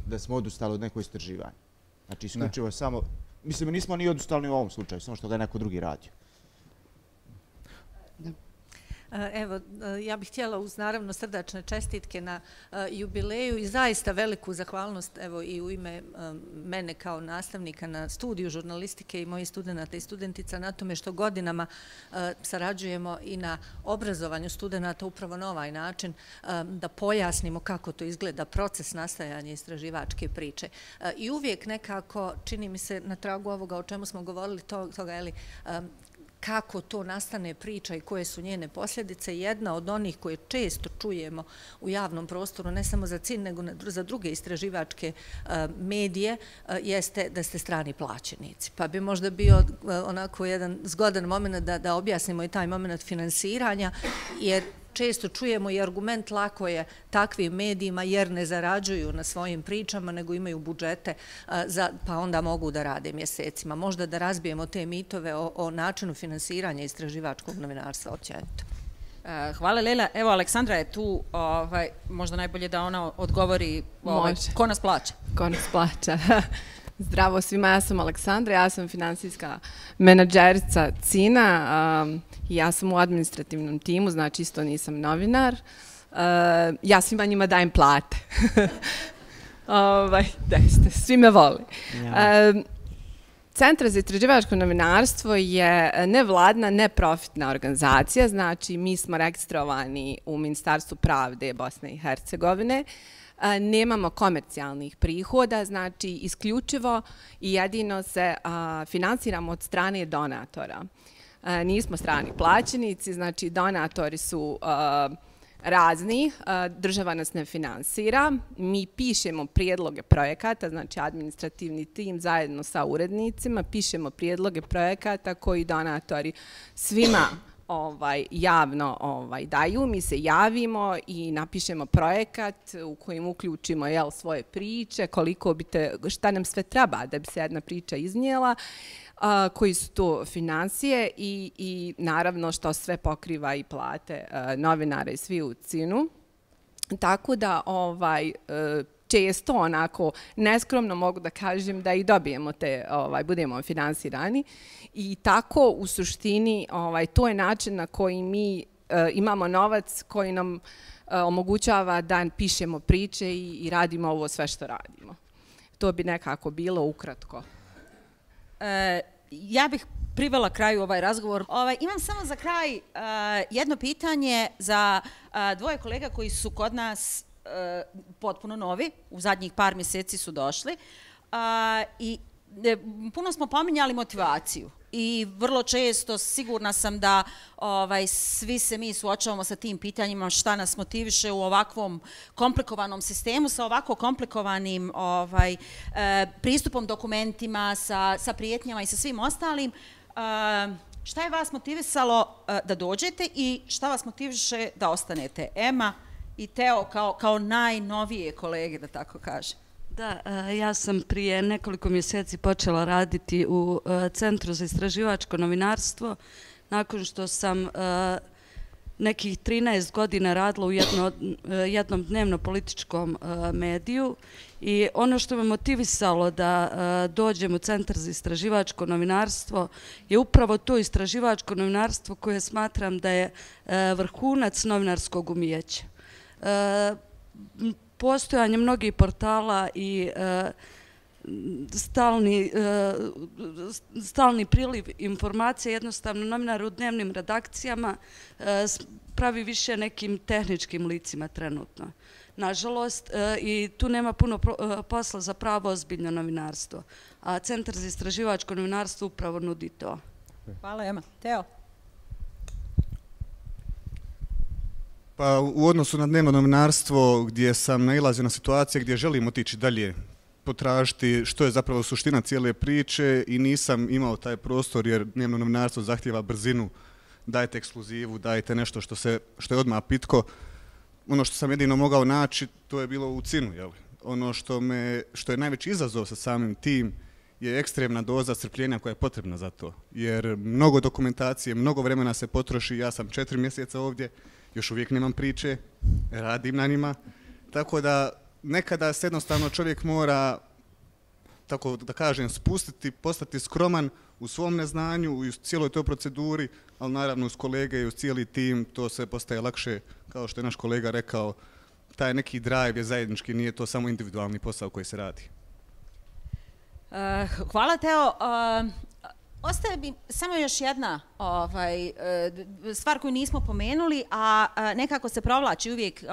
da smo odustali od neko istraživanja. Znači, isključivo samo, mislim, nismo ni odustali u ovom slučaju, samo što ga je neko drugi radio. Evo, ja bih htjela uz naravno srdačne čestitke na jubileju i zaista veliku zahvalnost evo i u ime mene kao nastavnika na studiju žurnalistike i mojih studenata i studentica na tome što godinama sarađujemo i na obrazovanju studenata upravo na ovaj način da pojasnimo kako to izgleda proces nastajanja istraživačke priče. I uvijek nekako, čini mi se na tragu ovoga o čemu smo govorili toga, kako to nastane priča i koje su njene posljedice. Jedna od onih koje često čujemo u javnom prostoru, ne samo za CIN, nego za druge istraživačke medije, jeste da ste strani plaćenici. Pa bi možda bio onako jedan zgodan moment da objasnimo i taj moment finansiranja, jer često čujemo i argument lako je takvim medijima jer ne zarađuju na svojim pričama, nego imaju budžete pa onda mogu da rade mjesecima. Možda da razbijemo te mitove o načinu finansiranja istraživačkog novinarstva općenito. Hvala Lela. Evo Aleksandra je tu, možda najbolje da ona odgovori ko nas plaća. Ko nas plaća. Zdravo svima, ja sam Aleksandra, ja sam finansijska menadžerica CIN-a, ja sam u administrativnom timu, znači isto nisam novinar. Ja svima njima dajem plate. Svi me voli. Centar za istraživačko novinarstvo je nevladna, neprofitna organizacija, znači mi smo registrovani u Ministarstvu pravde Bosne i Hercegovine. nemamo komercijalnih prihoda, znači isključivo i jedino se finansiramo od strane donatora. Nismo strani plaćenici, znači donatori su razni, država nas ne finansira, mi pišemo prijedloge projekata, znači administrativni tim zajedno sa urednicima, pišemo prijedloge projekata koji donatori svima javno daju, mi se javimo i napišemo projekat u kojem uključimo svoje priče, šta nam sve treba da bi se jedna priča iznijela, koji su to financije i naravno što sve pokriva i plate novinara i svi u cinu. Tako da često onako neskromno mogu da kažem da i dobijemo budemo finansirani i tako u suštini to je način na koji mi imamo novac koji nam omogućava da pišemo priče i radimo ovo sve što radimo. To bi nekako bilo ukratko. Ja bih privela kraju ovaj razgovor. Imam samo za kraj jedno pitanje za dvoje kolega koji su kod nas potpuno novi, u zadnjih par mjeseci su došli i puno smo pominjali motivaciju i vrlo često sigurna sam da svi se mi suočavamo sa tim pitanjima šta nas motiviše u ovakvom komplikovanom sistemu, sa ovako komplikovanim pristupom dokumentima, sa prijetnjama i sa svim ostalim. Šta je vas motivisalo da dođete i šta vas motiviše da ostanete? Ema i Teo kao najnovije kolege, da tako kažem. Da, ja sam prije nekoliko mjeseci počela raditi u Centru za istraživačko novinarstvo nakon što sam nekih 13 godina radila u jednom dnevno političkom mediju i ono što me motivisalo da dođem u Centar za istraživačko novinarstvo je upravo to istraživačko novinarstvo koje smatram da je vrhunac novinarskog umijeća. Postojanje mnogih portala i stalni priliv informacija, jednostavno novinar u dnevnim redakcijama pravi više nekim tehničkim licima trenutno. Nažalost, i tu nema puno posla za pravo ozbiljno novinarstvo. A Centar za istraživačko novinarstvo upravo nudi to. Hvala, Ema. Teo? Pa u odnosu na dnevno novinarstvo gdje sam nailazio na situacije gdje želim otići dalje, potražiti što je zapravo suština cijele priče i nisam imao taj prostor jer dnevno novinarstvo zahtijeva brzinu, dajte ekskluzivu, dajte nešto što je odmah pitko. Ono što sam jedino mogao naći to je bilo u Cinu. Jel? Ono što je najveći izazov sa samim tim je ekstremna doza strpljenja koja je potrebna za to. Jer mnogo dokumentacije, mnogo vremena se potroši, ja sam 4 mjeseca ovdje, još uvijek nemam priče, radim na njima. Tako da nekada se jednostavno čovjek mora, tako da kažem, spustiti, postati skroman u svom neznanju i u cijeloj toj proceduri, ali naravno uz kolege i uz cijeli tim to sve postaje lakše, kao što je naš kolega rekao, taj neki drive je zajednički, nije to samo individualni posao koji se radi. Hvala, Teo. Ostaje mi samo još jedna stvar koju nismo pomenuli, a nekako se provlači uvijek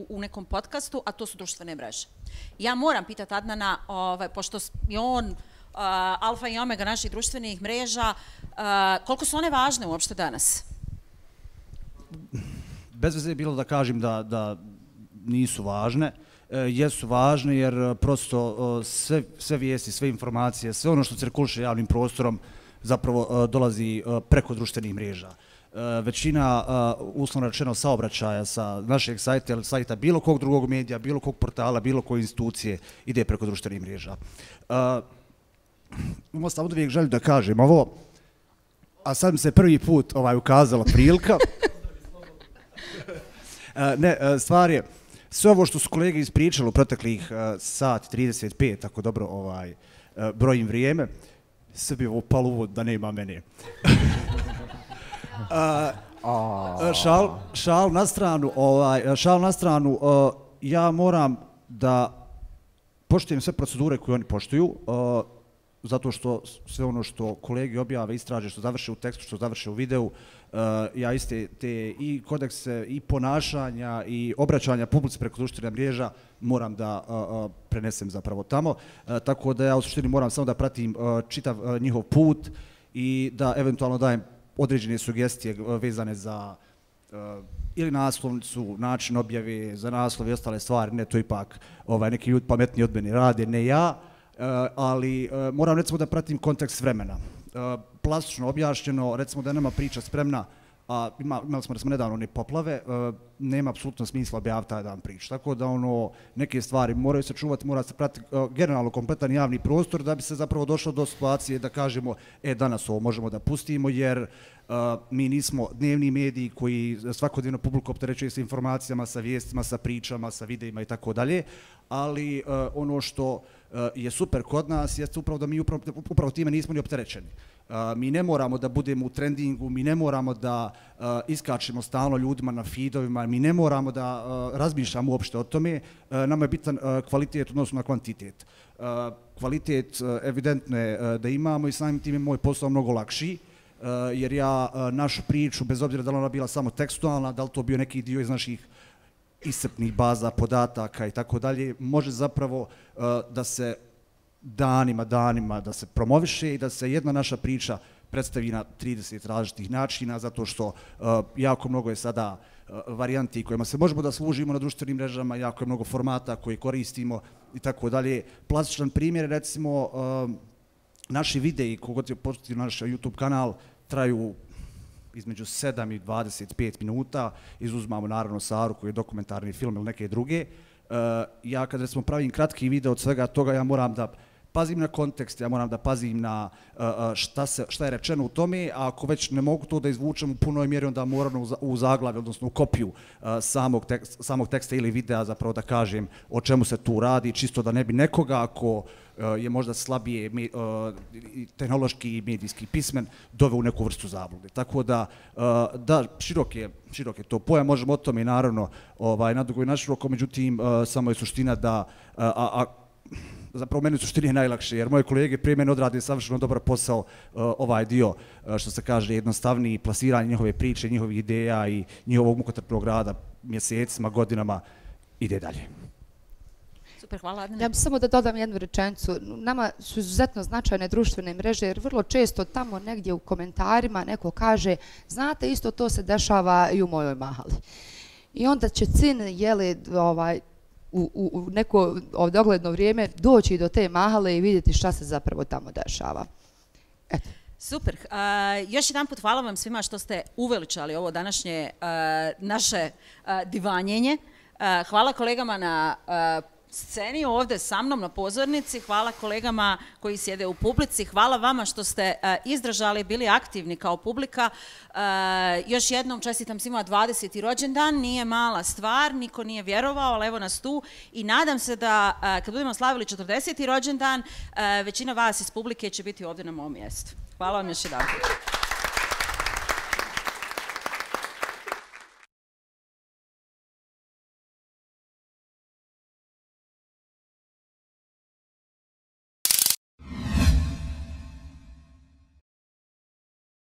u nekom podcastu, a to su društvene mreže. Ja moram pitati Adnana, pošto je on alfa i omega naših društvenih mreža, koliko su one važne uopšte danas? Bez veze je bilo da kažem da nisu važne. Jesu važne jer prosto sve vijesti, sve informacije, sve ono što cirkuliše javnim prostorom zapravo dolazi preko društvenih mreža. Većina, uslovno rečeno, saobraćaja sa našeg sajta ili sajta bilo kog drugog medija, bilo kog portala, bilo koje institucije ide preko društvenih mreža. Imao sam uvijek želju da kažem ovo, a sad mi se prvi put ukazala prilika. Ne, stvar je, sve ovo što su kolege ispričali u proteklih sat 35, tako dobro brojim vrijeme, sve bi ovo palo uvod da nema mene. Šal na stranu, ja moram da poštujem sve procedure koje oni poštuju. zato što sve ono što kolege objave, istraže, što završe u tekstu, što završe u videu, ja iste te i kodekse i ponašanja i obraćanja publici preko društvenih mreža moram da prenesem zapravo tamo. Tako da ja u suštini moram samo da pratim čitav njihov put i da eventualno dajem određene sugestije vezane za ili naslovnicu, način objave, za naslov i ostale stvari, ne, to ipak neki ljudi pametniji od mene rade, ne ja, ali moram recimo da pratim kontekst vremena. Plastično objašnjeno, recimo da je nama priča spremna, a imali smo recimo nedavno one poplave, nema apsolutno smisla objaviti taj dan priču. Tako da neke stvari moraju se čuvati, mora se pratiti generalno kompletan javni prostor da bi se zapravo došlo do situacije da kažemo danas ovo možemo da pustimo jer mi nismo dnevni mediji koji svakodnevno publiku opterećuje sa informacijama, sa vijestima, sa pričama, sa videima i tako dalje, ali ono što je super kod nas jeste upravo da mi upravo time nismo ni opterećeni. Mi ne moramo da budemo u trendingu, mi ne moramo da iskačemo stalno ljudima na feedovima, mi ne moramo da razmišljamo uopšte o tome. Nama je bitan kvalitet odnosno na kvantitet. Kvalitet evidentno je da imamo i samim tim je moj posao mnogo lakši, jer ja našu priču, bez obzira da li ona bila samo tekstualna, da li to bio neki dio iz naših iscrpnih baza, podataka i tako dalje, može zapravo da se danima da se promoviše i da se jedna naša priča predstavi na 30 različitih načina, zato što jako mnogo je sada varijanti kojima se možemo da služimo na društvenim mrežama, jako je mnogo formata koje koristimo i tako dalje. Plastičan primjer, recimo, naši videi, kogod je posjetio naš YouTube kanal, traju između 7 i 25 minuta, izuzmamo naravno Saru koji je dokumentarni film ili neke druge. Ja kad recimo pravim kratki video od svega toga, ja moram da pazim na kontekst, ja moram da pazim na šta je rečeno u tome, a ako već ne mogu to da izvučem u punoj mjeri, onda moram u zaglavlju, odnosno u kopiju samog teksta ili videa zapravo da kažem o čemu se tu radi, čisto da ne bi nekoga, ako je možda slabije tehnološki i medijski pismen, doveo u neku vrstu zablude. Tako da, širok je to pojam, možemo o tome i naravno nadugo i naširoko, međutim, samo je suština da, zapravo meni u suštini je najlakše, jer moje kolege prije mene odrade savršeno dobar posao, ovaj dio, što se kaže, jednostavniji, plasiranje njihove priče, njihovih ideja i njihovog mukotrpnog rada mjesecima, godinama, ide dalje. Super, hvala Adnana. Ja bih samo da dodam jednu rečenicu. Nama su izuzetno značajne društvene mreže, jer vrlo često tamo negdje u komentarima neko kaže, znate, isto to se dešava i u mojoj mahali. I onda će Cin, u neko dogledno vrijeme doći do te mahale i vidjeti šta se zapravo tamo dešava. Eto. Super. Još jedan put hvala vam svima što ste uveličali ovo današnje naše divanjenje. Hvala kolegama na sceni ovdje sa mnom na pozornici, hvala kolegama koji sjede u publici, hvala vama što ste izdržali, bili aktivni kao publika. Još jednom čestitam svima 20. rođendan, nije mala stvar, niko nije vjerovao, ali evo nas tu i nadam se da kad budemo slavili 40. rođendan, većina vas iz publike će biti ovdje na mom mjestu. Hvala vam još jedan put.